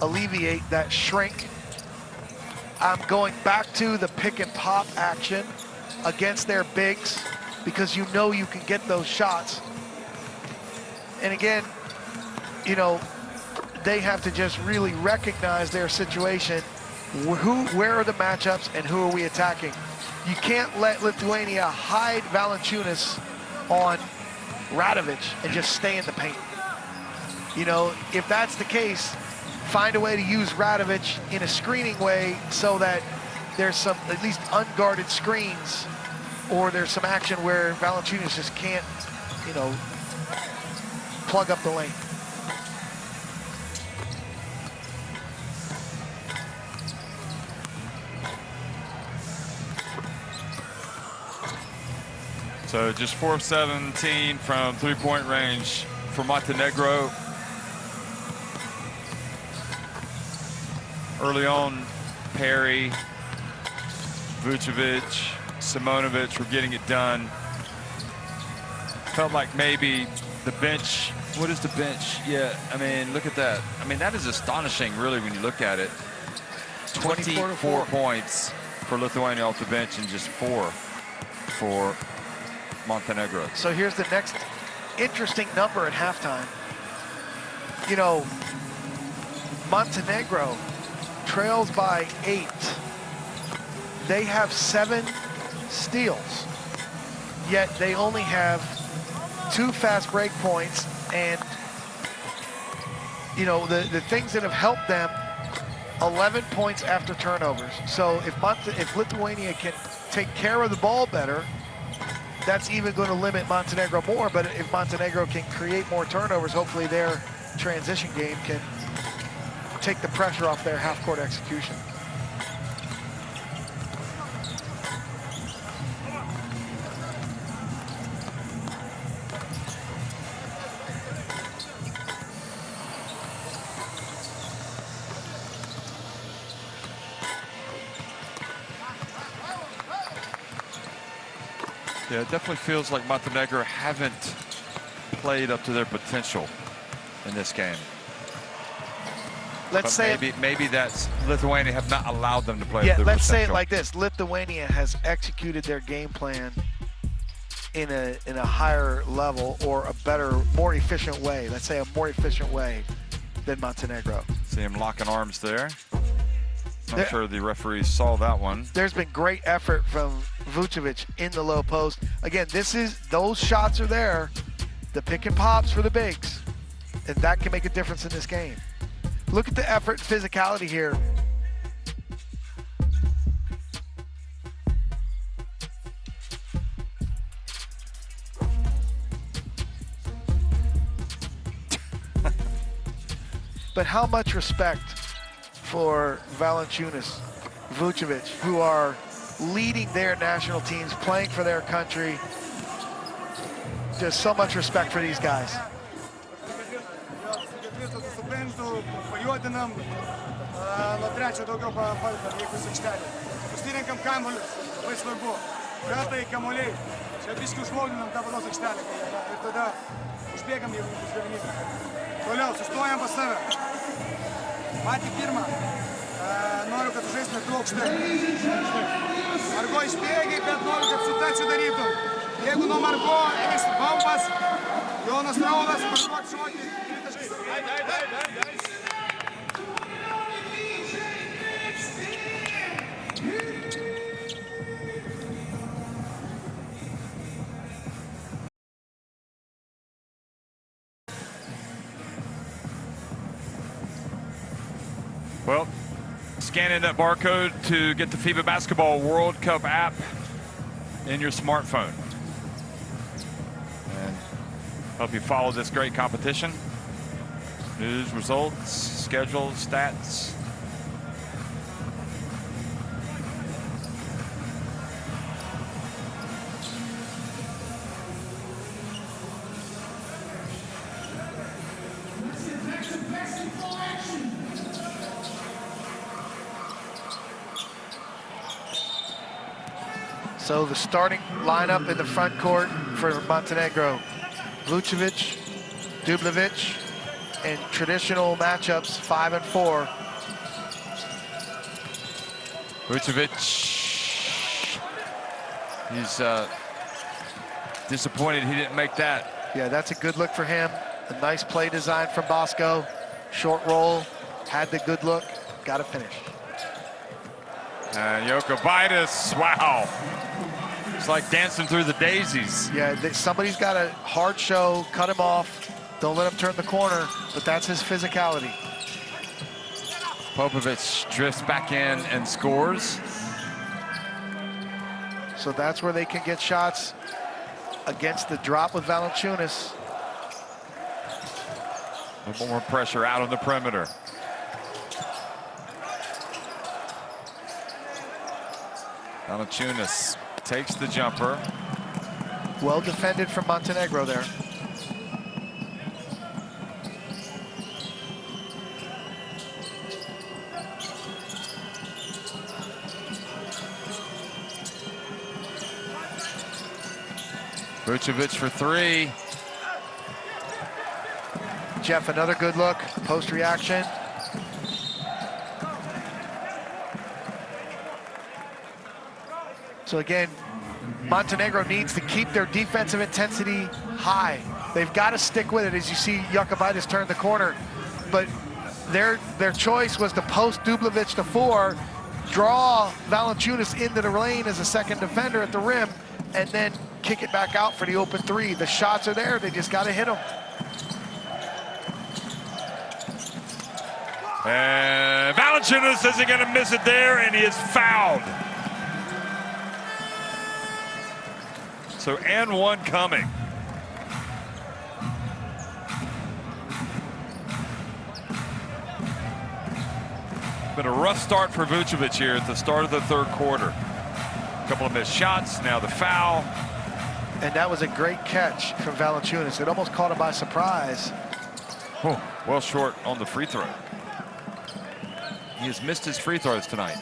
Speaker 2: alleviate that shrink. I'm going back to the pick and pop action against their bigs because you know you can get those shots. And again, you know, they have to just really recognize their situation. Where are the matchups and who are we attacking? You can't let Lithuania hide Valanciunas on Radovic and just stay in the paint. You know, if that's the case, find a way to use Radovic in a screening way so that there's some at least unguarded screens, or there's some action where Valanciunas just can't, you know, plug up the lane.
Speaker 1: So just 4 of 17 from three-point range for Montenegro. Early on, Perry, Vucevic, Simonovic were getting it done. Felt like maybe the bench, what is the bench? Yeah, I mean, look at that. I mean, that is astonishing, really, when you look at it. 24 points for Lithuania off the bench and just 4 for Montenegro.
Speaker 2: So here's the next interesting number at halftime. You know, Montenegro trails by 8. They have 7 steals, yet they only have 2 fast break points. And, you know, the things that have helped them, 11 points after turnovers. So if Lithuania can take care of the ball better, that's even going to limit Montenegro more. But if Montenegro can create more turnovers, hopefully their transition game can take the pressure off their half-court execution.
Speaker 1: Yeah, it definitely feels like Montenegro haven't played up to their potential in this game.
Speaker 2: Let's say
Speaker 1: maybe that's Lithuania have not allowed them to play.
Speaker 2: Yeah,
Speaker 1: up to their
Speaker 2: let's say it
Speaker 1: potential.
Speaker 2: like this: Lithuania has executed their game plan in a higher level, or a better, more efficient way. Let's say a more efficient way than Montenegro.
Speaker 1: See him locking arms there. I'm sure the referees saw that one.
Speaker 2: There's been great effort from Vucevic in the low post. Again, those shots are there, the pick and pops for the bigs, and that can make a difference in this game. Look at the effort and physicality here. But how much respect for Valanciunas, Vucevic, who are leading their national teams, playing for their country. Just so much respect for these guys.
Speaker 3: Nuo trečio daugiau padedam, jeigu jūs aikštelė. Susirinkam kamuolius, labai svarbu. Kratai kamuoliai, čia biškį užlauginam tą baudos aikštelę. Ir tada užbėgam, jeigu bus galimybė. Toliau, sustojam pas save. Patį pirmą. Noriu, kad žaisime du aukštai. Margo išbėgiai, bet noriu, kad su tačiu darytum. Jeigu nuo Margo eis Baumas, Jonas Raudas, Margo atšokį.
Speaker 1: Well, scanning that barcode to get the FIBA Basketball World Cup app in your smartphone. And Hope you follow this great competition. News, results, schedules, stats.
Speaker 2: So the starting lineup in the front court for Montenegro: Vucevic, Dubljevic, in traditional matchups 5 and 4.
Speaker 1: Vucevic, he's disappointed he didn't make that.
Speaker 2: Yeah, that's a good look for him. A nice play design from Bosco. Short roll, had the good look, got to finish.
Speaker 1: And Jokubaitis, wow. It's like dancing through the daisies.
Speaker 2: Yeah, somebody's got a hard show, cut him off. Don't let him turn the corner, but that's his physicality.
Speaker 1: Popovic drifts back in and scores.
Speaker 2: So that's where they can get shots against the drop with Valanciunas.
Speaker 1: A little more pressure out on the perimeter. Valanciunas takes the jumper.
Speaker 2: Well defended from Montenegro there.
Speaker 1: Vucevic for three.
Speaker 2: Jeff, another good look, post reaction. So again, Montenegro needs to keep their defensive intensity high. They've got to stick with it, as you see Jokubaitis turn the corner. But their choice was to post Dubljevic to 4, draw Valanciunas into the lane as a second defender at the rim, and then kick it back out for the open 3. The shots are there, they just got to hit them.
Speaker 1: And Valanciunas isn't going to miss it there, and he is fouled. So, and one coming. Been a rough start for Vucevic here at the start of the third quarter. A couple of missed shots, now the foul.
Speaker 2: And that was a great catch from Valanciunas. It almost caught him by surprise.
Speaker 1: Oh, well short on the free throw. He has missed his free throws tonight.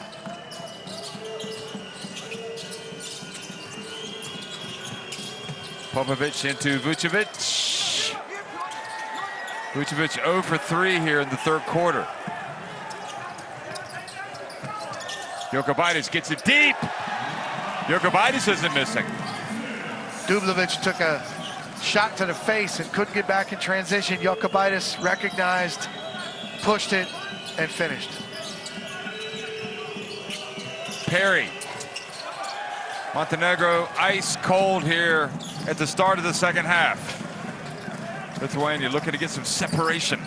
Speaker 1: Popovic into Vucevic. Vucevic 0 for 3 here in the third quarter. Jokubaitis gets it deep. Jokubaitis isn't missing.
Speaker 2: Dubljevic took a shot to the face and couldn't get back in transition. Jokubaitis recognized, pushed it, and finished.
Speaker 1: Perry. Montenegro ice cold here at the start of the second half. Lithuania looking to get some separation.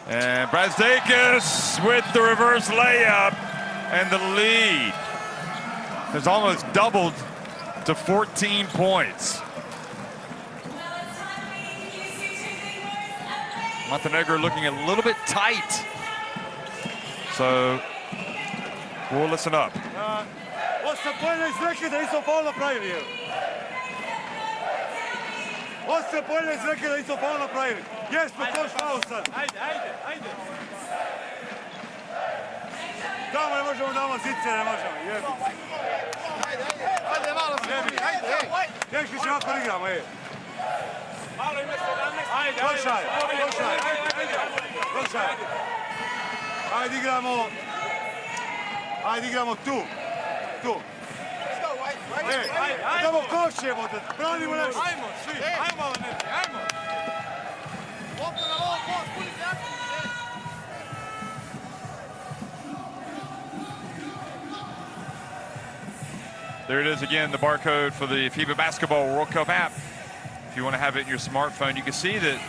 Speaker 1: And Brazdeikis with the reverse layup, and the lead has almost doubled to 14 points. Montenegro looking a little bit tight. So we'll listen up.
Speaker 4: Osta pojedina izreke da nismo faul napravili. Osta pojedina izreke da nismo faul napravili. Jesmo, koš faul sad. Ajde. Tamo ne možemo, damo zice, ne možemo. Jebi. Ajde, malo se jebi. Ajde. Teški će ovako igramo, ej. Malo ime 17. Ajde. Došaj. Ajde igramo tu. Tamo košćemo, branimo nešto. Ajmo, svi, ajmo malo neki, ajmo. Lopta na ovo, post, puni zjasni.
Speaker 1: There it is again, the barcode for the FIBA Basketball World Cup app. If you want to have it in your smartphone, you can see that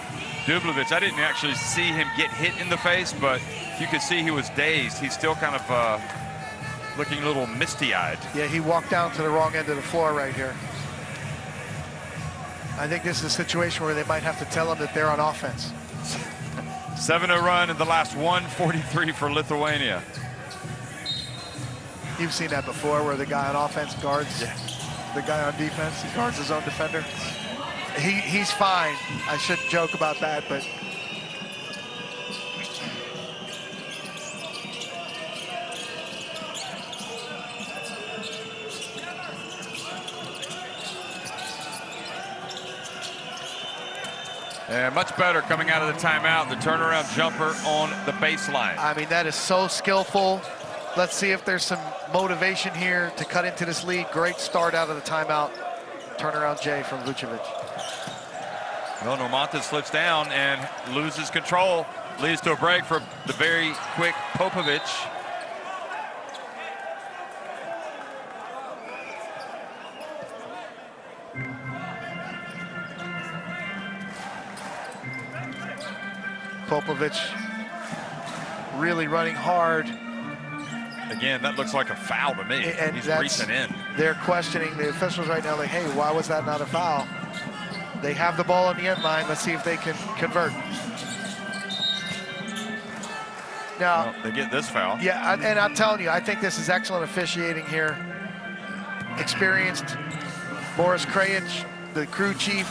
Speaker 1: Dubljevic, I didn't actually see him get hit in the face, but you could see he was dazed. He's still kind of looking a little misty-eyed.
Speaker 2: Yeah, he walked down to the wrong end of the floor right here. I think this is a situation where they might have to tell him that they're on offense.
Speaker 1: 7-0 run in the last 143 for Lithuania.
Speaker 2: You've seen that before, where the guy on offense guards the guy on defense. He guards his own defender. He's fine. I shouldn't joke about that, but
Speaker 1: and much better coming out of the timeout. The turnaround jumper on the baseline.
Speaker 2: I mean, that is so skillful. Let's see if there's some motivation here to cut into this lead. Great start out of the timeout. Turnaround J from Vucevic.
Speaker 1: Well, Normanta slips down and loses control. Leads to a break for the very quick Popovic.
Speaker 2: Popovic really running hard.
Speaker 1: Again, that looks like a foul to me.
Speaker 2: And
Speaker 1: he's reaching in.
Speaker 2: They're questioning the officials right now, like, hey, why was that not a foul? They have the ball on the end line. Let's see if they can convert. Now,
Speaker 1: Well, they get this foul.
Speaker 2: yeah, and I'm telling you, I think this is excellent officiating here. Experienced Boris Krajich, the crew chief,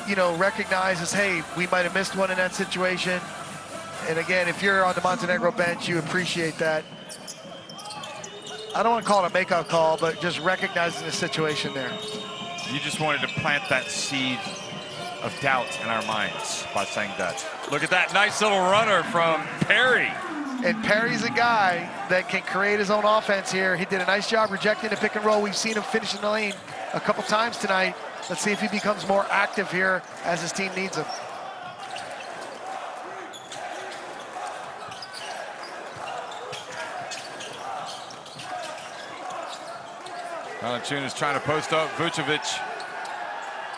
Speaker 2: you know, recognizes, hey, we might have missed one in that situation. And again, if you're on the Montenegro bench, you appreciate that. I don't want to call it a makeout call, but just recognizing the situation there.
Speaker 1: You just wanted to plant that seed of doubt in our minds by saying that. Look at that nice little runner from Perry.
Speaker 2: And Perry's a guy that can create his own offense here. He did a nice job rejecting the pick and roll. We've seen him finish in the lane a couple times tonight. Let's see if he becomes more active here as his team needs him.
Speaker 1: Valanciunas trying to post up Vucevic.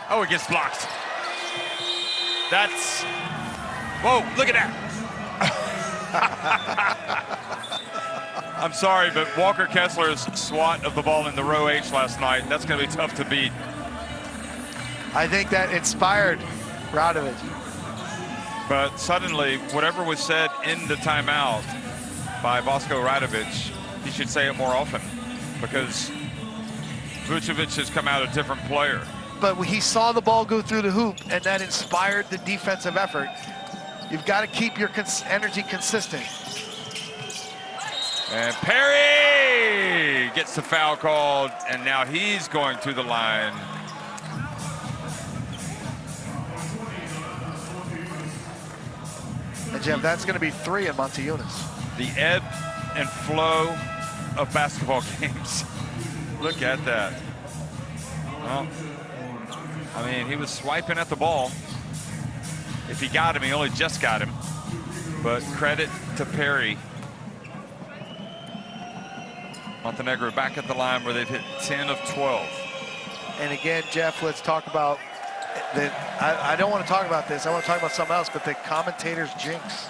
Speaker 1: Oh, it gets blocked. That's, whoa, look at that. I'm sorry, but Walker Kessler's swat of the ball in the row H last night, that's going to be tough to beat.
Speaker 2: I think that inspired Radovic.
Speaker 1: But suddenly, whatever was said in the timeout by Bosko Radovic, he should say it more often, because Vucevic has come out a different player.
Speaker 2: But he saw the ball go through the hoop, and that inspired the defensive effort. You've got to keep your energy consistent.
Speaker 1: And Perry gets the foul called, and now he's going to the line.
Speaker 2: And Jeff, that's going to be 3 in Montejunas.
Speaker 1: The ebb and flow of basketball games. Look at that. Well, I mean, he was swiping at the ball. If he got him, he only just got him. But credit to Perry. Montenegro back at the line where they've hit 10 of 12.
Speaker 2: And again, Jeff, let's talk about the, I don't want to talk about this. I want to talk about something else, but the commentators jinx.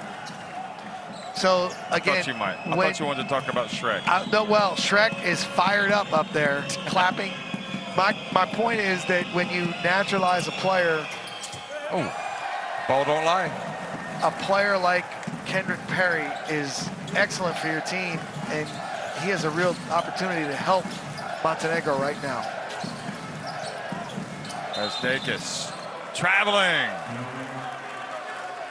Speaker 2: So again,
Speaker 1: I thought you might. I thought you wanted to talk about Shrek.
Speaker 2: No, well, Shrek is fired up there, clapping. My point is that when you naturalize a player,
Speaker 1: Oh, ball don't lie.
Speaker 2: a player like Kendrick Perry is excellent for your team, and he has a real opportunity to help Montenegro right now.
Speaker 1: There's Dakis traveling.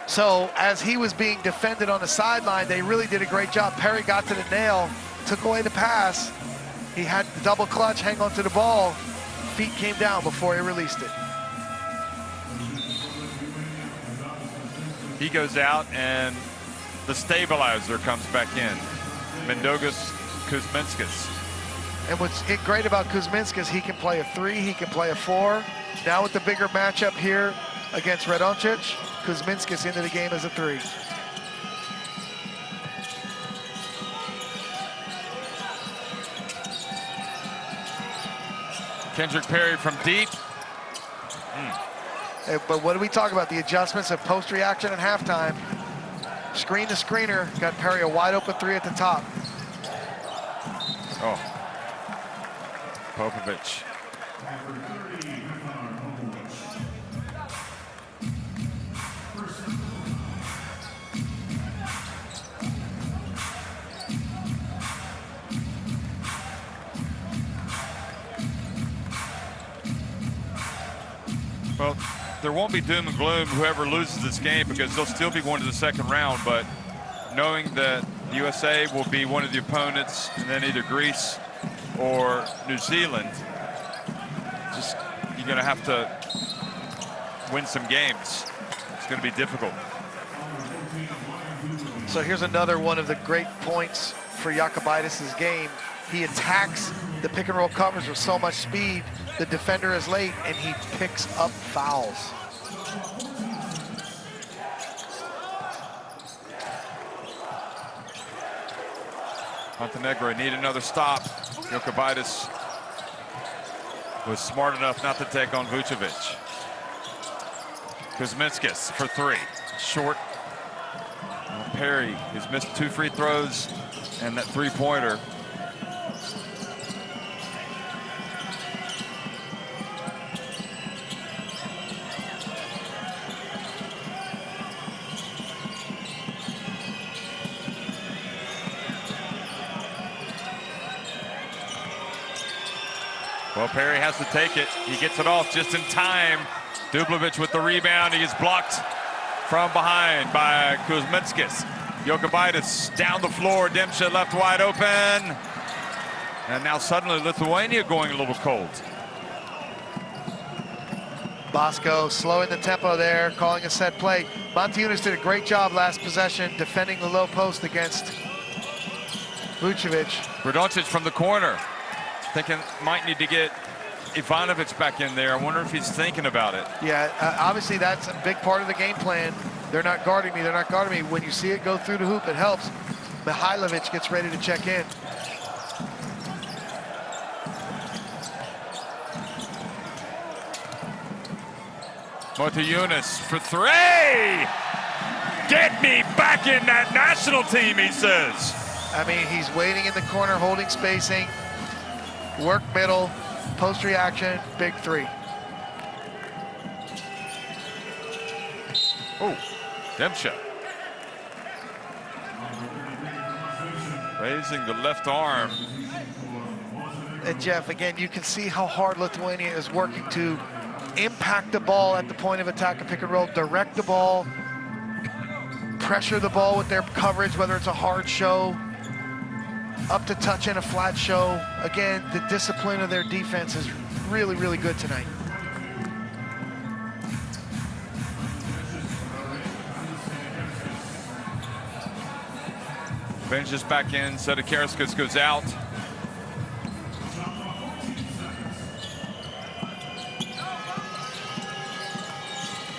Speaker 2: So as he was being defended on the sideline, they really did a great job. Perry got to the nail, took away the pass. He had the double clutch, hang on to the ball. Feet came down before he released it.
Speaker 1: He goes out, and the stabilizer comes back in. Mindaugas Kuzminskas.
Speaker 2: And what's great about Kuzminskas, he can play a 3, he can play a 4. Now with the bigger matchup here against Radoncic, Kuzminskas into the game as a 3.
Speaker 1: Kendrick Perry from deep.
Speaker 2: But what do we talk about? The adjustments of post reaction at halftime. Screen to screener, got Perry a wide open 3 at the top.
Speaker 1: Oh, Popovic. Well, there won't be doom and gloom whoever loses this game, because they'll still be going to the second round, but knowing that the USA will be one of the opponents and then either Greece or New Zealand, just you're going to have to win some games. It's going to be difficult.
Speaker 2: So here's another one of the great points for Jokubaitis' game. He attacks the pick and roll covers with so much speed, the defender is late, and he picks up fouls.
Speaker 1: Montenegro need another stop. Jokubaitis was smart enough not to take on Vucevic. Kuzminskis for three. Short. Perry has missed 2 free throws and that three-pointer. Well, Perry has to take it. He gets it off just in time. Dublovic with the rebound. He is blocked from behind by Kuzminskis. Jokubaitis down the floor. Demcha left wide open. And now suddenly Lithuania going a little cold.
Speaker 2: Bosco slowing the tempo there, calling a set play. Monteugnis did a great job last possession defending the low post against Vucevic.
Speaker 1: Radoncic from the corner. Thinking might need to get Ivanovic back in there. I wonder if he's thinking about it.
Speaker 2: Yeah, obviously that's a big part of the game plan. They're not guarding me, they're not guarding me. When you see it go through the hoop, it helps. Mihailovic gets ready to check in.
Speaker 1: Monteugnis for three! Get me back in that national team, he says.
Speaker 2: I mean, he's waiting in the corner, holding spacing. Work middle, post reaction, big three.
Speaker 1: Oh, Demcha. Raising the left arm.
Speaker 2: And Jeff, again, you can see how hard Lithuania is working to impact the ball at the point of attack and pick and roll, direct the ball, pressure the ball with their coverage, whether it's a hard show, up to touch and a flat show. Again, the discipline of their defense is really, really good tonight.
Speaker 1: Bench is back in, Sedekarskas goes out.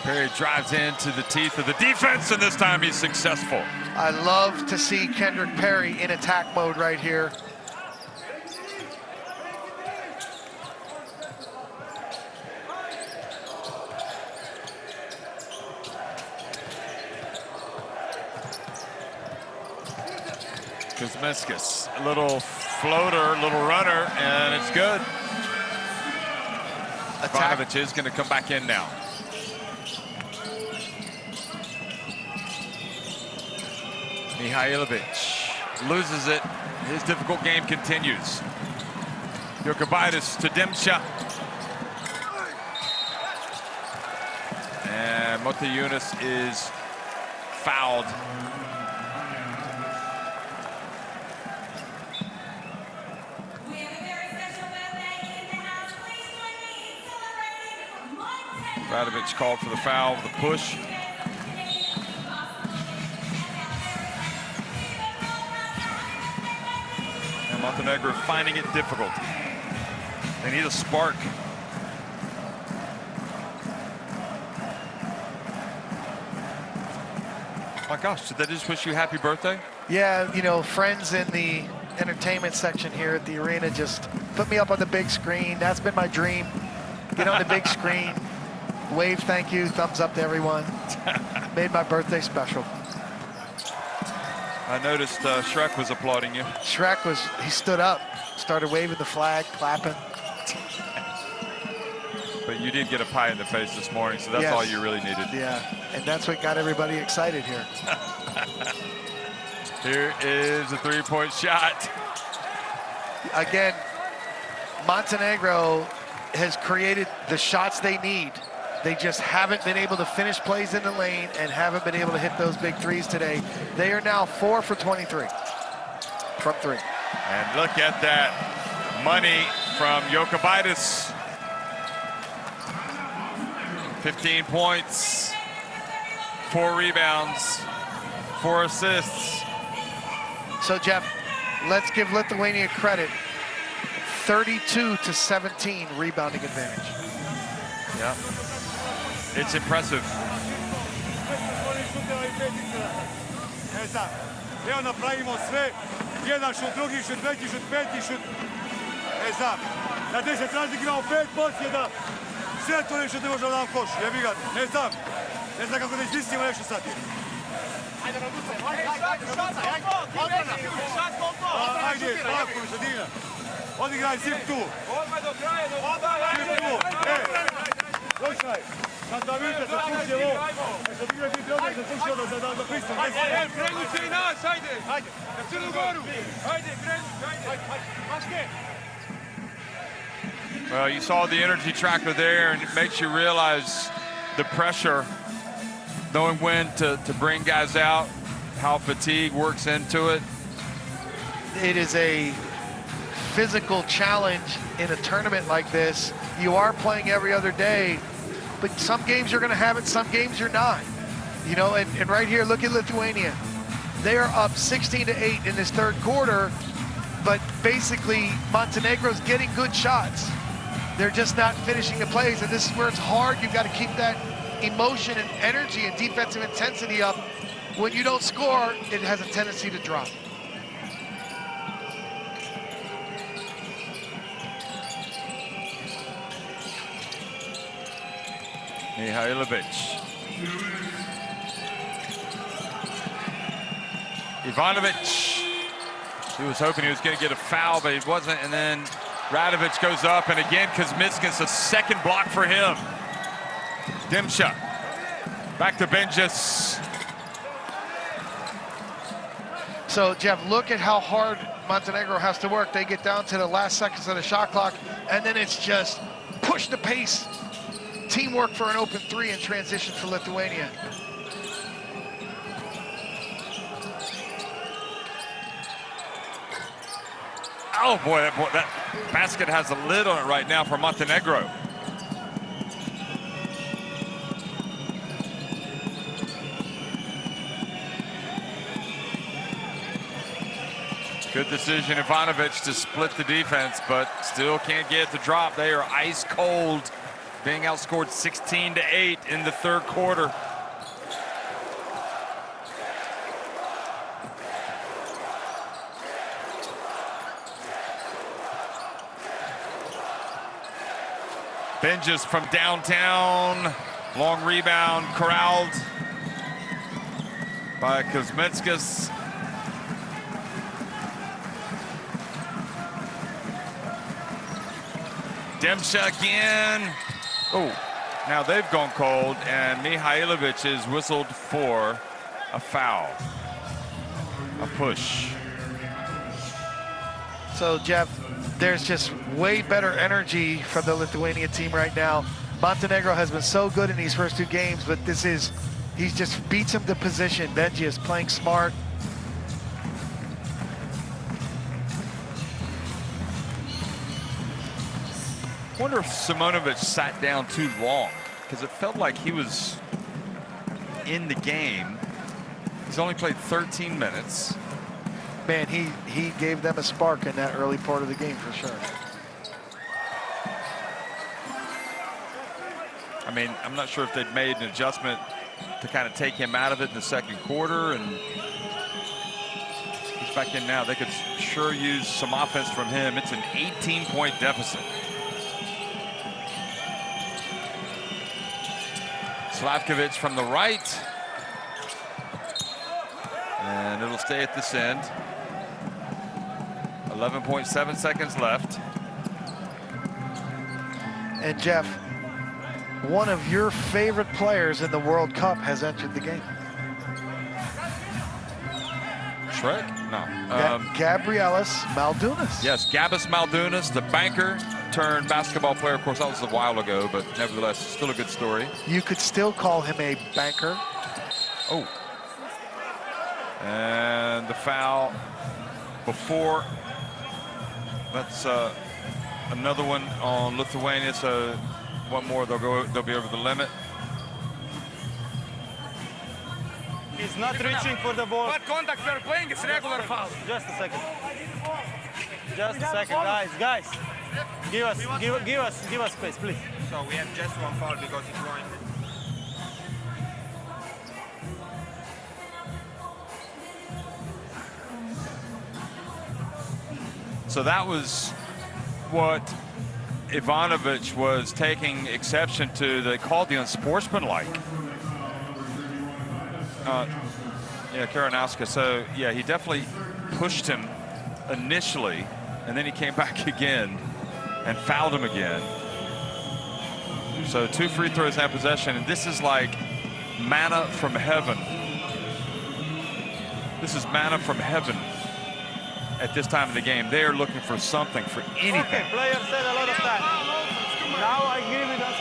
Speaker 1: Perry drives into the teeth of the defense, and this time he's successful.
Speaker 2: I love to see Kendrick Perry in attack mode right here.
Speaker 1: Kuzminskis, a little floater, a little runner, and it's good. Ivanovic is going to come back in now. Mihailovic loses it. His difficult game continues. Jokubaitis to Demcha. And Monteugnis is fouled. Radovic called for the foul with a push. And Montenegro finding it difficult. They need a spark. My gosh, did they just wish you happy birthday?
Speaker 2: Yeah, you know, friends in the entertainment section here at the arena just put me up on the big screen. That's been my dream. Get on the big screen, wave thank you, thumbs up to everyone. Made my birthday special.
Speaker 1: I noticed Shrek was applauding you.
Speaker 2: Shrek was, he stood up. started waving the flag, clapping.
Speaker 1: But you did get a pie in the face this morning, so that's
Speaker 2: Yes.
Speaker 1: all you really needed.
Speaker 2: Yeah, and that's what got everybody excited here.
Speaker 1: Here is a three-point shot.
Speaker 2: Again, Montenegro has created the shots they need. They just haven't been able to finish plays in the lane and haven't been able to hit those big threes today. They are now 4 for 23 from 3.
Speaker 1: And look at that money from Jokubaitis. 15 points, 4 rebounds, 4 assists.
Speaker 2: So Jeff, let's give Lithuania credit. 32-17 rebounding advantage.
Speaker 1: Yeah, it's impressive.
Speaker 4: Evo napravimo sve, jedan šut, drugi šut, treći šut, peti šut. Znam, na 10 razlik imamo 5 poslije da sve to nešto ne možemo da nam koš, jebi ga, ne znam kako da izmislimo nešto sad. Ajde, lako mi se digna. Odigraj zip tu. Zip tu, slušaj. Kad da vidite se puši ovo, kad igra biti ovdje se puši ovo da pristane.
Speaker 3: Krenut će i nas, ajde! Ajde! Na Crnu Goru! Ajde, krenut, ajde!
Speaker 1: Well, you saw the energy tracker there, and it makes you realize the pressure, knowing when to bring guys out, how fatigue works into it.
Speaker 2: It is a physical challenge in a tournament like this. You are playing every other day, but some games you're going to have it, some games you're not. You know, and right here, look at Lithuania. They are up 16-8 in this third quarter, but basically Montenegro's getting good shots. They're just not finishing the plays, and this is where it's hard. You've got to keep that emotion and energy and defensive intensity up. When you don't score, it has a tendency to drop.
Speaker 1: Mihailovic. Ivanovic. He was hoping he was going to get a foul, but he wasn't, and then Radovic goes up, and again, Kuzmitskas, a second block for him. Dimchak. Back to Benjis.
Speaker 2: So, Jeff, look at how hard Montenegro has to work. They get down to the last seconds of the shot clock, and then it's just push the pace. Teamwork for an open three in transition for Lithuania.
Speaker 1: Oh, boy, that basket has a lid on it right now for Montenegro. Good decision, Ivanovic, to split the defense, but still can't get the drop. They are ice cold, being outscored 16-8 in the third quarter. Benjis from downtown, long rebound, corralled by Kuzmitskas. Demcha again. Oh, now they've gone cold, and Mihailovic is whistled for a foul, a push.
Speaker 2: So, Jeff, there's just way better energy from the Lithuania team right now. Montenegro has been so good in these first two games, but he just beats him to position. Benji is playing smart.
Speaker 1: I wonder if Simonovic sat down too long, because it felt like he was in the game. He's only played 13 minutes.
Speaker 2: Man, he gave them a spark in that early part of the game for sure.
Speaker 1: I mean, I'm not sure if they'd made an adjustment to kind of take him out of it in the second quarter, and he's back in now. They could sure use some offense from him. It's an 18-point deficit. Slavkovic from the right. And it'll stay at this end. 11.7 seconds left.
Speaker 2: And Jeff, one of your favorite players in the World Cup has entered the game.
Speaker 1: Shrek? No.
Speaker 2: Gabrielis Maldunas.
Speaker 1: Yes, Gabis Maldunas, the banker turned basketball player. Of course, that was a while ago, but nevertheless, still a good story.
Speaker 2: You could still call him a banker.
Speaker 1: Oh. And the foul before. That's another one on Lithuania, so one more, they'll be over the limit.
Speaker 5: He's not reaching for the ball.
Speaker 3: What contact we're playing, it's regular foul.
Speaker 5: Just a second. Just a second, guys. Give us space, please.
Speaker 6: So we have just one foul because it's going.
Speaker 1: So that was what Ivanovic was taking exception to. They called the unsportsmanlike. Yeah, Karanowska. So yeah, he definitely pushed him initially, and then he came back again and fouled him again. So 2 free throws in possession, and this is like manna from heaven. This is manna from heaven. At this time of the game, they are looking for something, for anything.
Speaker 5: Okay, players said a lot of time. Now I give it us.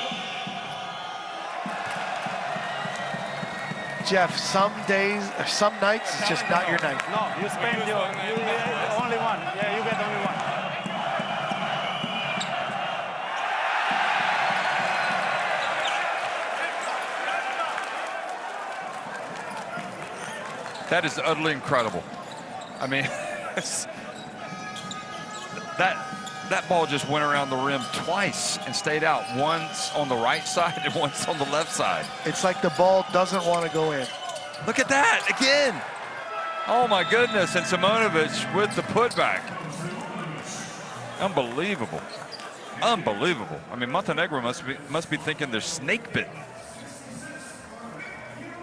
Speaker 2: Jeff, some days, or some nights, it's just not your night.
Speaker 5: No, you spend you only one. Yeah, you get only one.
Speaker 1: That is utterly incredible. I mean, that ball just went around the rim twice and stayed out. Once on the right side and once on the left side.
Speaker 2: It's like the ball doesn't want to go in.
Speaker 1: Look at that again. Oh my goodness, and Simonovic with the putback. Unbelievable. Unbelievable. I mean, Montenegro must be thinking they're snake bitten.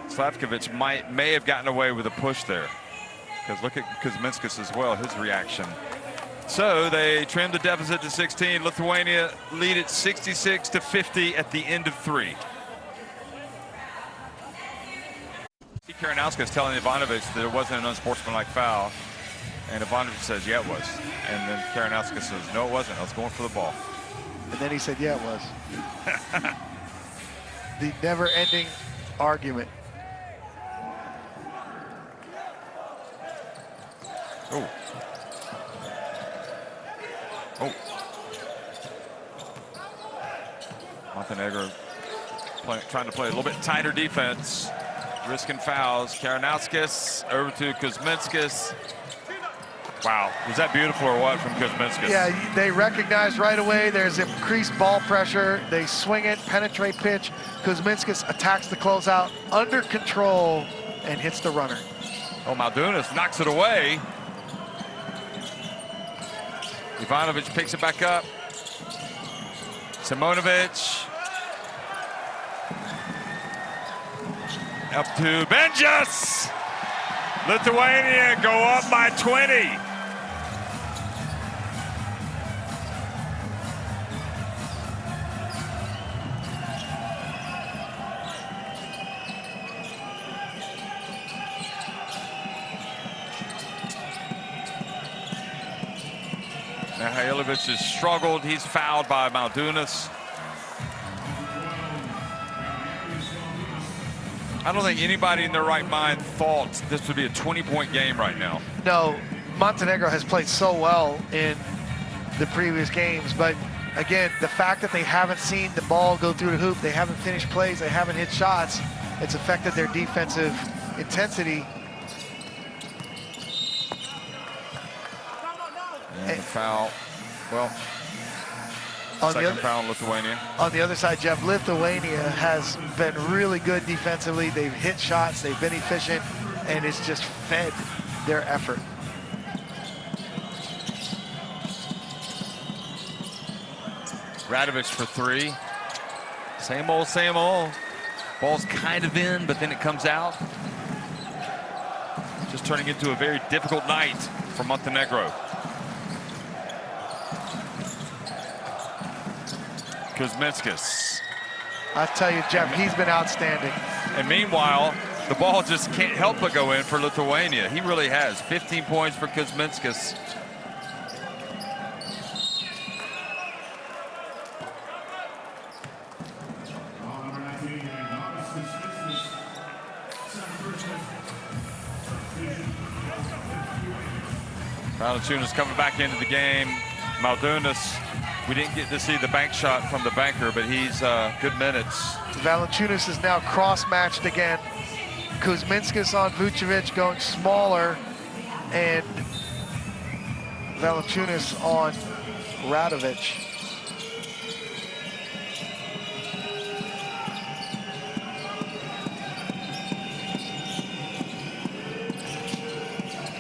Speaker 1: Slavkovic may have gotten away with a push there. Because look at Kuzminskas as well, his reaction. So they trimmed the deficit to 16. Lithuania lead it 66-50 at the end of 3. Karanowska is telling Ivanovic that it wasn't an unsportsmanlike foul. And Ivanovic says, yeah, it was. And then Karanowska says, no, it wasn't. I was going for the ball.
Speaker 2: And then he said, yeah, it was. The never-ending argument.
Speaker 1: Oh. Oh. Montenegro trying to play a little bit tighter defense, risking fouls. Karanowskis over to Kuzminskas. Wow, was that beautiful or what from Kuzminskas?
Speaker 2: Yeah, they recognize right away there's increased ball pressure. They swing it, penetrate pitch. Kuzminskas attacks the closeout under control and hits the runner.
Speaker 1: Oh, Maldunas knocks it away. Ivanovic picks it back up. Simonovic. Up to Benjas. Lithuania go up by 20. Now Hailovic has struggled. He's fouled by Maldunas. I don't think anybody in their right mind thought this would be a 20-point game right now.
Speaker 2: No, Montenegro has played so well in the previous games, but again, the fact that they haven't seen the ball go through the hoop, they haven't finished plays, they haven't hit shots, it's affected their defensive intensity.
Speaker 1: And the foul, well, second foul in Lithuania.
Speaker 2: On the other side, Jeff, Lithuania has been really good defensively. They've hit shots, they've been efficient, and it's just fed their effort.
Speaker 1: Radovic for 3. Same old, same old. Ball's kind of in, but then it comes out. Just turning into a very difficult night for Montenegro. Kuzminskas.
Speaker 2: I tell you, Jeff, he's been outstanding.
Speaker 1: And meanwhile, the ball just can't help but go in for Lithuania. He really has. 15 points for Kuzminskas. Valanciunas coming back into the game. Maldunas, we didn't get to see the bank shot from the banker, but he's good minutes.
Speaker 2: Valanciunas is now cross-matched again. Kuzminskas on Vucevic going smaller, and Valanciunas on Radovic.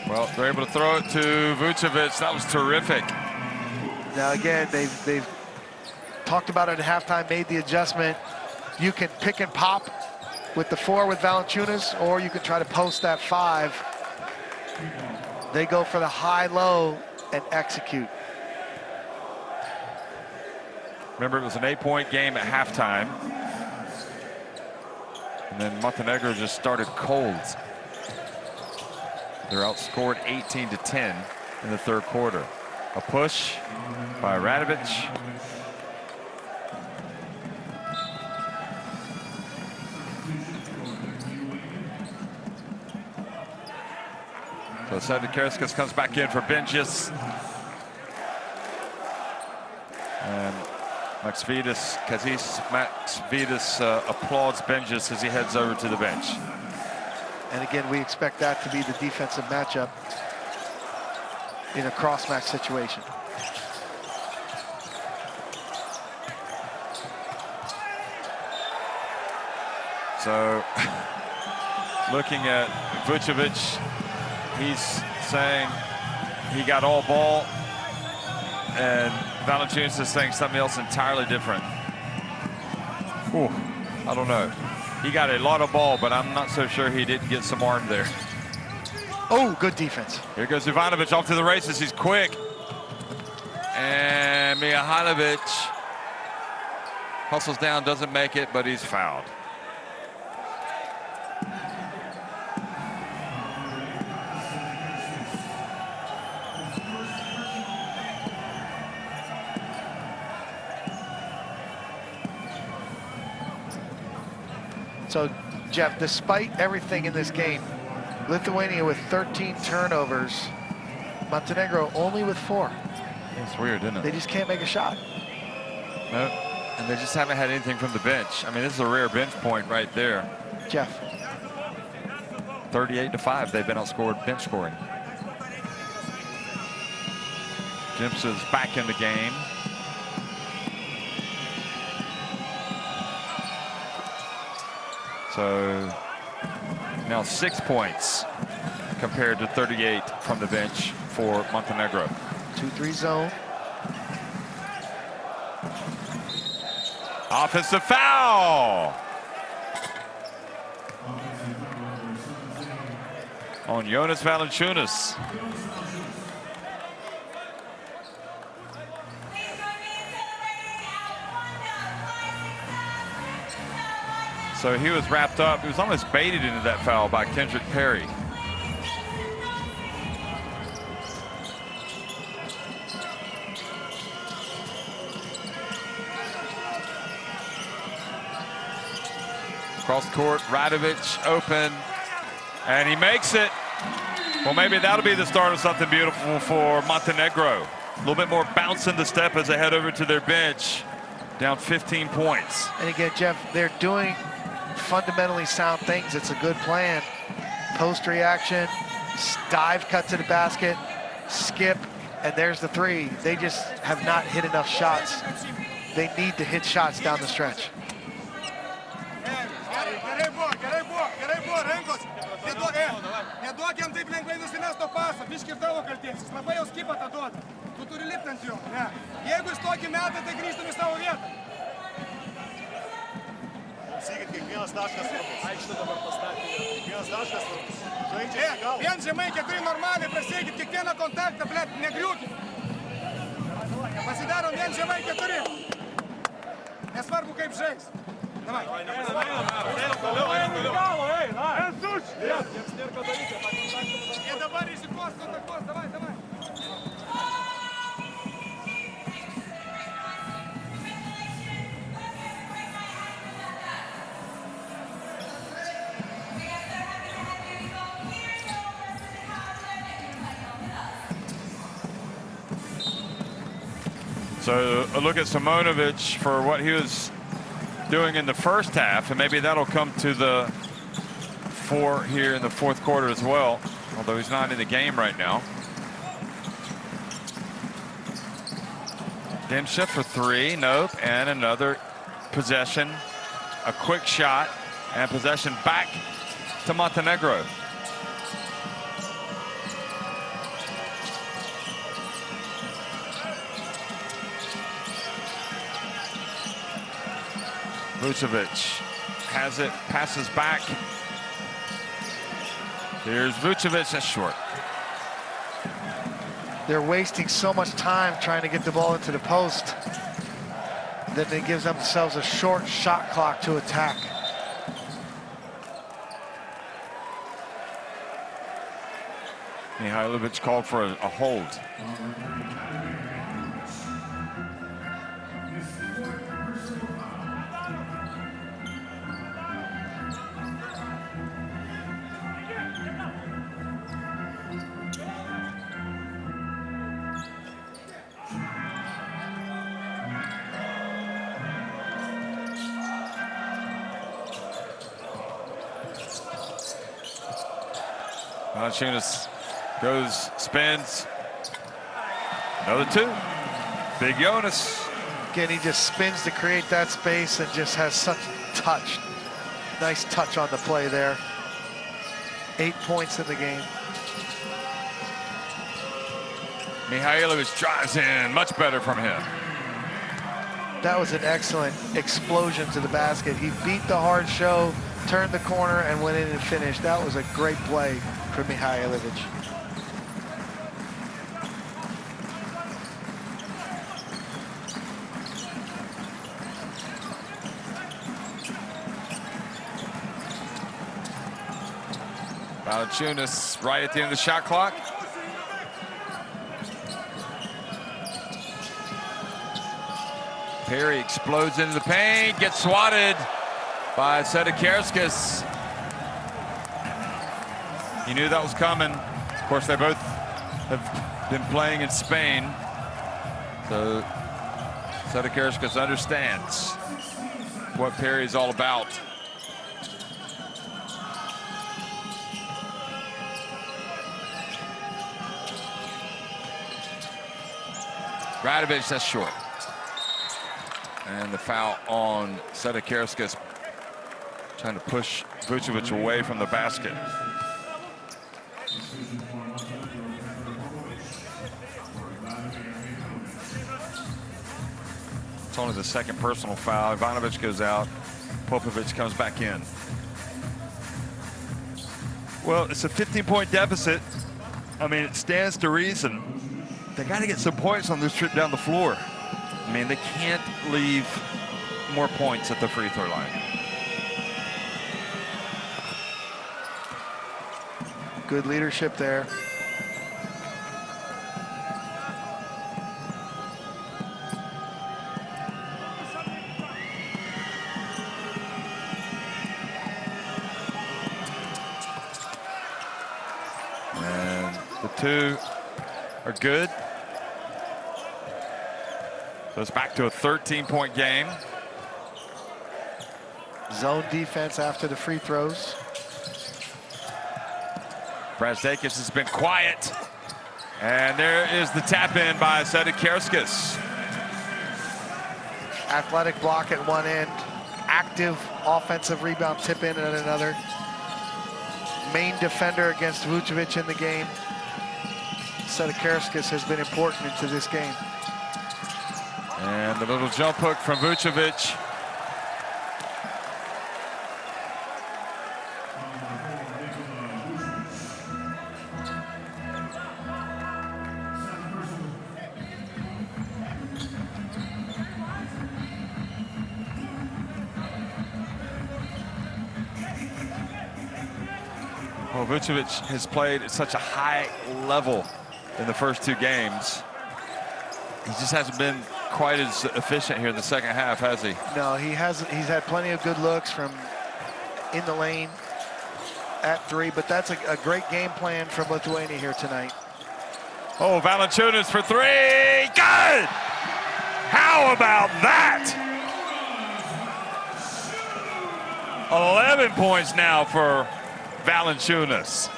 Speaker 1: Well, they're able to throw it to Vucevic. That was terrific.
Speaker 2: Now again, they've talked about it at halftime, made the adjustment. You can pick and pop with the 4 with Valanciunas, or you can try to post that 5. They go for the high-low and execute.
Speaker 1: Remember, it was an 8-point game at halftime. And then Montenegro just started cold. They're outscored 18-10 in the third quarter. A push by Radovic. So Sadikarskas comes back in for Benjis. And Max Vidas applauds Benjis as he heads over to the bench.
Speaker 2: And again, we expect that to be the defensive matchup in a cross-match situation.
Speaker 1: So, looking at Vucevic, he's saying he got all ball, and Valanciunas is saying something else entirely different. Ooh, I don't know. He got a lot of ball, but I'm not so sure he didn't get some arm there.
Speaker 2: Oh, good defense.
Speaker 1: Here goes Ivanovic off to the races. He's quick. And Mihajlovic hustles down, doesn't make it, but he's fouled.
Speaker 2: So, Jeff, despite everything in this game, Lithuania with 13 turnovers, Montenegro only with 4.
Speaker 1: It's weird, isn't it?
Speaker 2: They just can't make a shot.
Speaker 1: No, and they just haven't had anything from the bench. I mean, this is a rare bench point right there.
Speaker 2: Jeff.
Speaker 1: 38-5, they've been outscored bench scoring. Jimps is back in the game. So now 6 points compared to 38 from the bench for Montenegro.
Speaker 2: 2-3 zone.
Speaker 1: Offensive foul on Jonas Valanciunas. So he was wrapped up. He was almost baited into that foul by Kendrick Perry. Cross court, Radovic open, and he makes it. Well, maybe that'll be the start of something beautiful for Montenegro. A little bit more bounce in the step as they head over to their bench, down 15 points.
Speaker 2: And again, Jeff, they're doing fundamentally sound things. It's a good plan. Post reaction, dive cut to the basket, skip, and there's the 3. They just have not hit enough shots. They need to hit shots down the stretch.
Speaker 3: Neduok jam taip lengvai nusimest to pasą, biški ir tavo kaltės. Jis labai jau skipą tą duoda. Tu turi lipti ant jo. Ne. Jeigu jis tokį metą, tai grįžtum į savo vietą.
Speaker 4: Sakykit, kiekvienas taškas svarbus. Aikštė dabar pastatė. Kiekvienas taškas svarbus. Žaidžia į galą.
Speaker 3: Vien žemai 4 normaliai, prasiekit kiekvieną kontaktą, blėt, negriūkit. Pasidarom vien žemai 4. Nesvarbu kaip žais. Davai. Jie dabar rizikuos, kontaktuos, davai, davai.
Speaker 1: So a look at Simonovic for what he was doing in the first half, and maybe that'll come to the fore here in the fourth quarter as well, although he's not in the game right now. Demsha for three, nope, and another possession, a quick shot, and possession back to Montenegro. Vucevic has it, passes back. Here's Vucevic, that's short.
Speaker 2: They're wasting so much time trying to get the ball into the post that it gives themselves a short shot clock to attack.
Speaker 1: Mihailovic called for a hold. Valanciunas goes, spins. Another two. Big Jonas.
Speaker 2: Again, he just spins to create that space and just has such touch. Nice touch on the play there. 8 points in the game.
Speaker 1: Mihailovic drives in, much better from him.
Speaker 2: That was an excellent explosion to the basket. He beat the hard show, turned the corner, and went in and finished. That was a great play for Mihailovic.
Speaker 1: Valanciunas right at the end of the shot clock. Perry explodes into the paint, gets swatted by Sedekarskas. He knew that was coming. Of course, they both have been playing in Spain, so Sedekarskas understands what Perry's all about. Radovic, that's short. And the foul on Sedekarskas, trying to push Vucevic away from the basket. It's only the second personal foul. Ivanovic goes out. Popovic comes back in. Well, it's a 15-point deficit. I mean, it stands to reason. They got to get some points on this trip down the floor. I mean, they can't leave more points at the free throw line.
Speaker 2: Good leadership there.
Speaker 1: And the two are good. So it's back to a 13-point game.
Speaker 2: Zone defense after the free throws.
Speaker 1: Brazdeikis has been quiet. And there is the tap in by Sedekarskas.
Speaker 2: Athletic block at one end. Active offensive rebound tip in at another. Main defender against Vucevic in the game. Sedekarskas has been important into this game.
Speaker 1: And the little jump hook from Vucevic. Vucevic has played at such a high level in the first 2 games. He just hasn't been quite as efficient here in the second half, has he?
Speaker 2: No, he hasn't. He's had plenty of good looks from in the lane at 3, but that's a great game plan from Lithuania here tonight.
Speaker 1: Oh, Valanciunas for 3. Good! How about that? 11 points now for Valanciunas.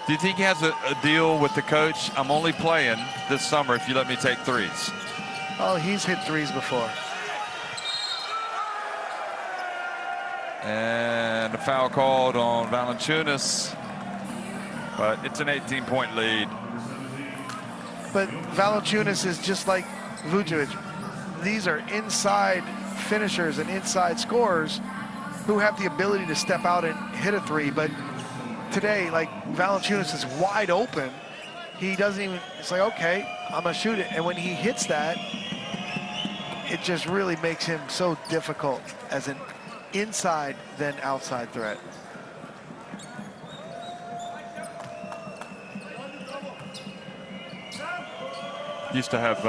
Speaker 1: Do you think he has a deal with the coach? I'm only playing this summer if you let me take 3s.
Speaker 2: Oh, he's hit 3s before.
Speaker 1: And a foul called on Valanciunas, but it's an 18-point lead.
Speaker 2: But Valanciunas is just like Vucevic. These are inside finishers and inside scorers who have the ability to step out and hit a 3, but today, like, Valanciunas is wide open. He doesn't even, it's like, okay, I'm gonna shoot it. And when he hits that, it just really makes him so difficult as an inside than outside threat.
Speaker 1: Used to have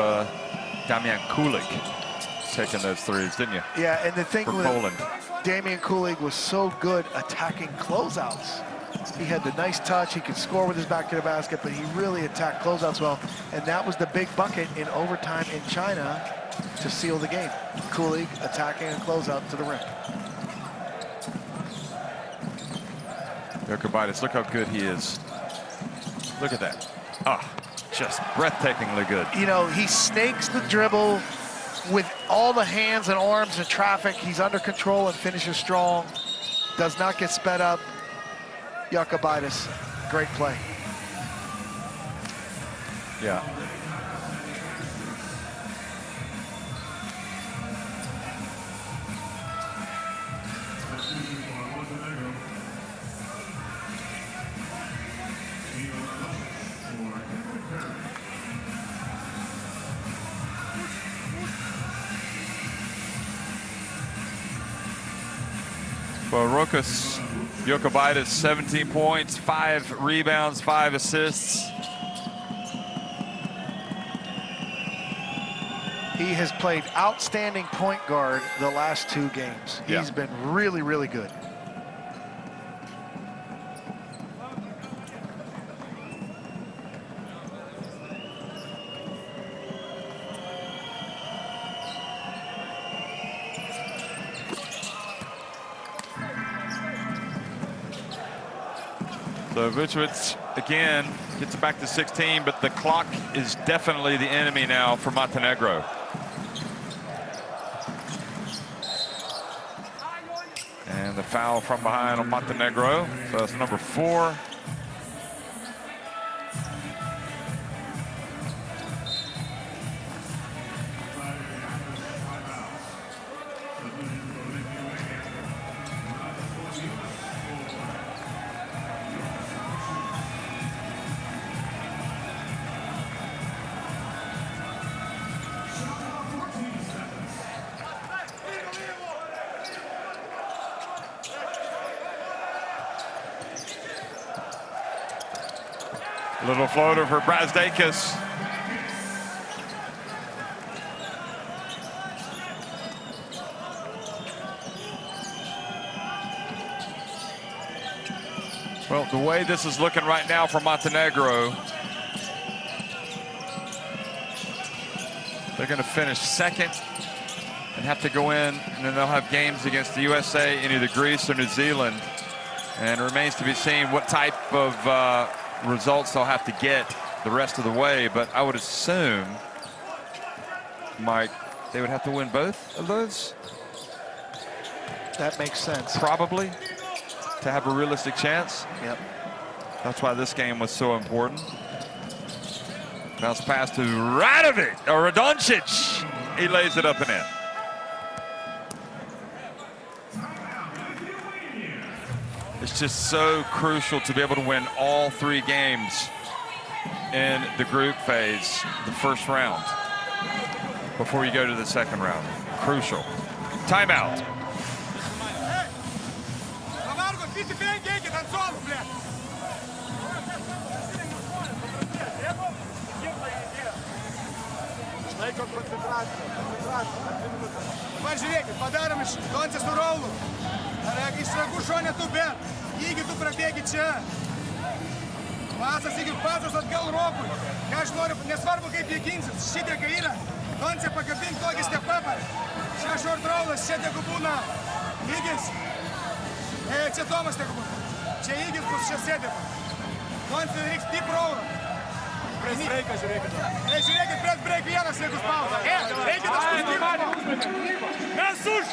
Speaker 1: Damian Kulik taking those 3s, didn't you?
Speaker 2: Yeah, and the thing
Speaker 1: For
Speaker 2: with
Speaker 1: Poland.
Speaker 2: Damian Kulik was so good attacking closeouts. He had the nice touch, he could score with his back to the basket, but he really attacked closeouts well. And that was the big bucket in overtime in China to seal the game. Kulik attacking a closeout to the rim.
Speaker 1: Jokubaitis, look how good he is. Look at that. Ah, just breathtakingly good.
Speaker 2: You know, he snakes the dribble with all the hands and arms and traffic. He's under control and finishes strong. Does not get sped up. Jokubaitis, great play.
Speaker 1: Yeah. For Rokas Jokubaitis, 17 points, 5 rebounds, 5 assists.
Speaker 2: He has played outstanding point guard the last 2 games.
Speaker 1: Yeah.
Speaker 2: He's been really, really good.
Speaker 1: So Vucevic again gets it back to 16, but the clock is definitely the enemy now for Montenegro. And the foul from behind on Montenegro. So that's number 4. Little floater for Brazdeikis. Well, the way this is looking right now for Montenegro, they're going to finish second and have to go in, and then they'll have games against the USA in either Greece or New Zealand. And it remains to be seen what type of results they'll have to get the rest of the way, but I would assume, Mike, they would have to win both of those?
Speaker 2: That makes sense.
Speaker 1: Probably, to have a realistic chance.
Speaker 2: Yep.
Speaker 1: That's why this game was so important. Bounce pass to Radovic, or Radoncic. He lays it up and in. It's just so crucial to be able to win all 3 games in the group phase, the first round, before you go to the second round. Crucial. Timeout.
Speaker 3: tiesiog koncentracija. Dabar žiūrėkit, padarom iš Donce su Raulu. Iš ragų šonė tu, bet jeigu tu prabėgi čia. Pasas, jeigu pasas atgal Rokui. Ką aš noriu, nesvarbu kaip jie ginsis, šitiek yra. Donce pakabink tokį stepapą. Čia šort Raulas, čia tegu būna Įgis. Čia Tomas tegu būna. Čia Įgis bus, čia sėdėma. Donce reiks deep Raulą. Pres breiką žiūrėkit. Žiūrėkit, pres breik vienas, jeigu spaudžia. Reikia tas spaudimas. Mes už!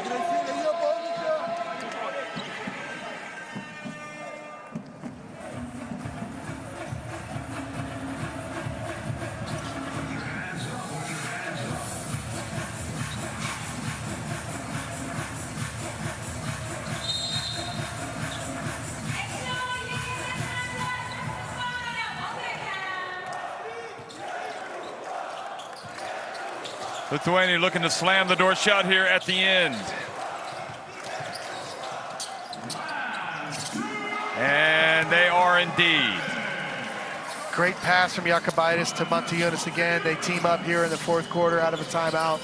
Speaker 3: Agresyviai jie pavyzdė.
Speaker 1: Lithuania looking to slam the door shut here at the end. And they are indeed.
Speaker 2: Great pass from Jakubaitis to Montenegro again. They team up here in the fourth quarter out of a timeout.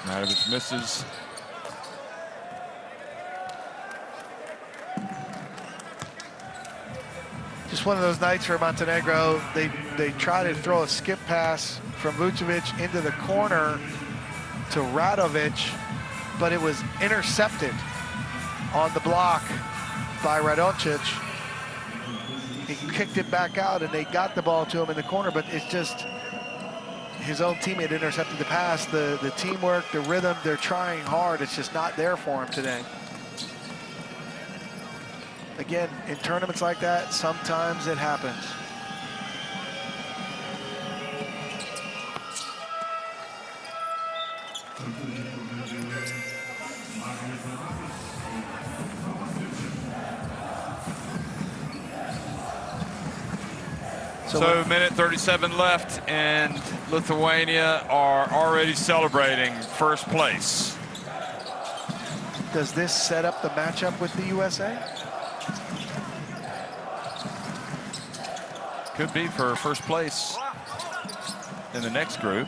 Speaker 1: Matovic misses.
Speaker 2: Just one of those nights for Montenegro. They try to throw a skip pass from Vucevic into the corner to Radovic, but it was intercepted on the block by Radoncic. He kicked it back out and they got the ball to him in the corner, but it's just his own teammate intercepted the pass. The teamwork, the rhythm, they're trying hard. It's just not there for him today. Again, in tournaments like that, sometimes it happens.
Speaker 1: So minute 37 left, and Lithuania are already celebrating first place.
Speaker 2: Does this set up the matchup with the USA?
Speaker 1: Could be for first place in the next group.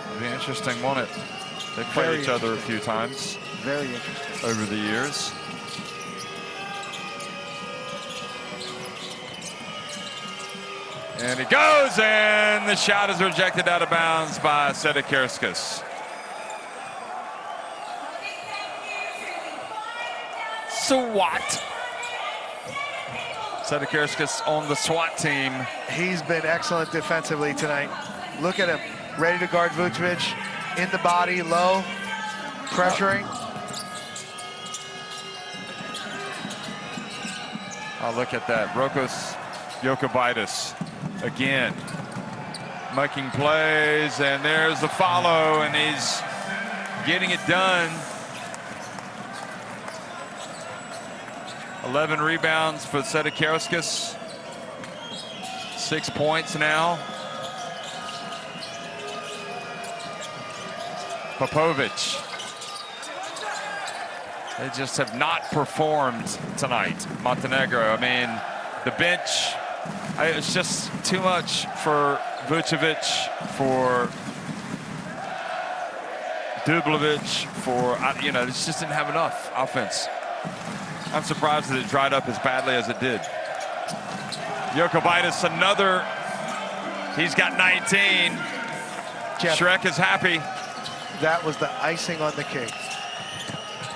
Speaker 1: It'll be interesting, won't it? They've played each other a few times.
Speaker 2: Very interesting.
Speaker 1: Over the years. And it goes, and the shot is rejected out of bounds by Sedekarskas. SWAT. Sedekarskas on the SWAT team.
Speaker 2: He's been excellent defensively tonight. Look at him, ready to guard Vucevic, in the body, low, pressuring.
Speaker 1: Oh, look at that, Rokos Jakubaitis again, making plays, and there's the follow, and he's getting it done. 11 rebounds for Sedekarskas. 6 points now. Popovic. They just have not performed tonight, Montenegro. I mean, the bench, it's just too much for Vucevic, for Dublovic, for, you know, it just didn't have enough offense. I'm surprised that it dried up as badly as it did. Jakubaitis, another, he's got 19.
Speaker 2: Jeff,
Speaker 1: Shrek is happy.
Speaker 2: That was the icing on the cake.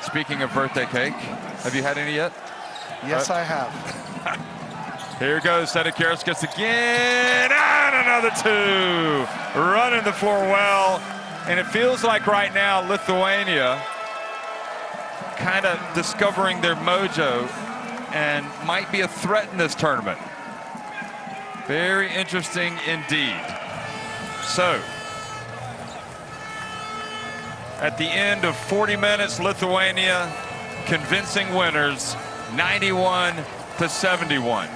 Speaker 1: Speaking of birthday cake, have you had any yet?
Speaker 2: Yes, I have.
Speaker 1: Here goes Sedekarskas again, and another two. Running the floor well, and it feels like right now Lithuania kind of discovering their mojo and might be a threat in this tournament. Very interesting indeed. So, at the end of 40 minutes, Lithuania convincing winners, 91-71.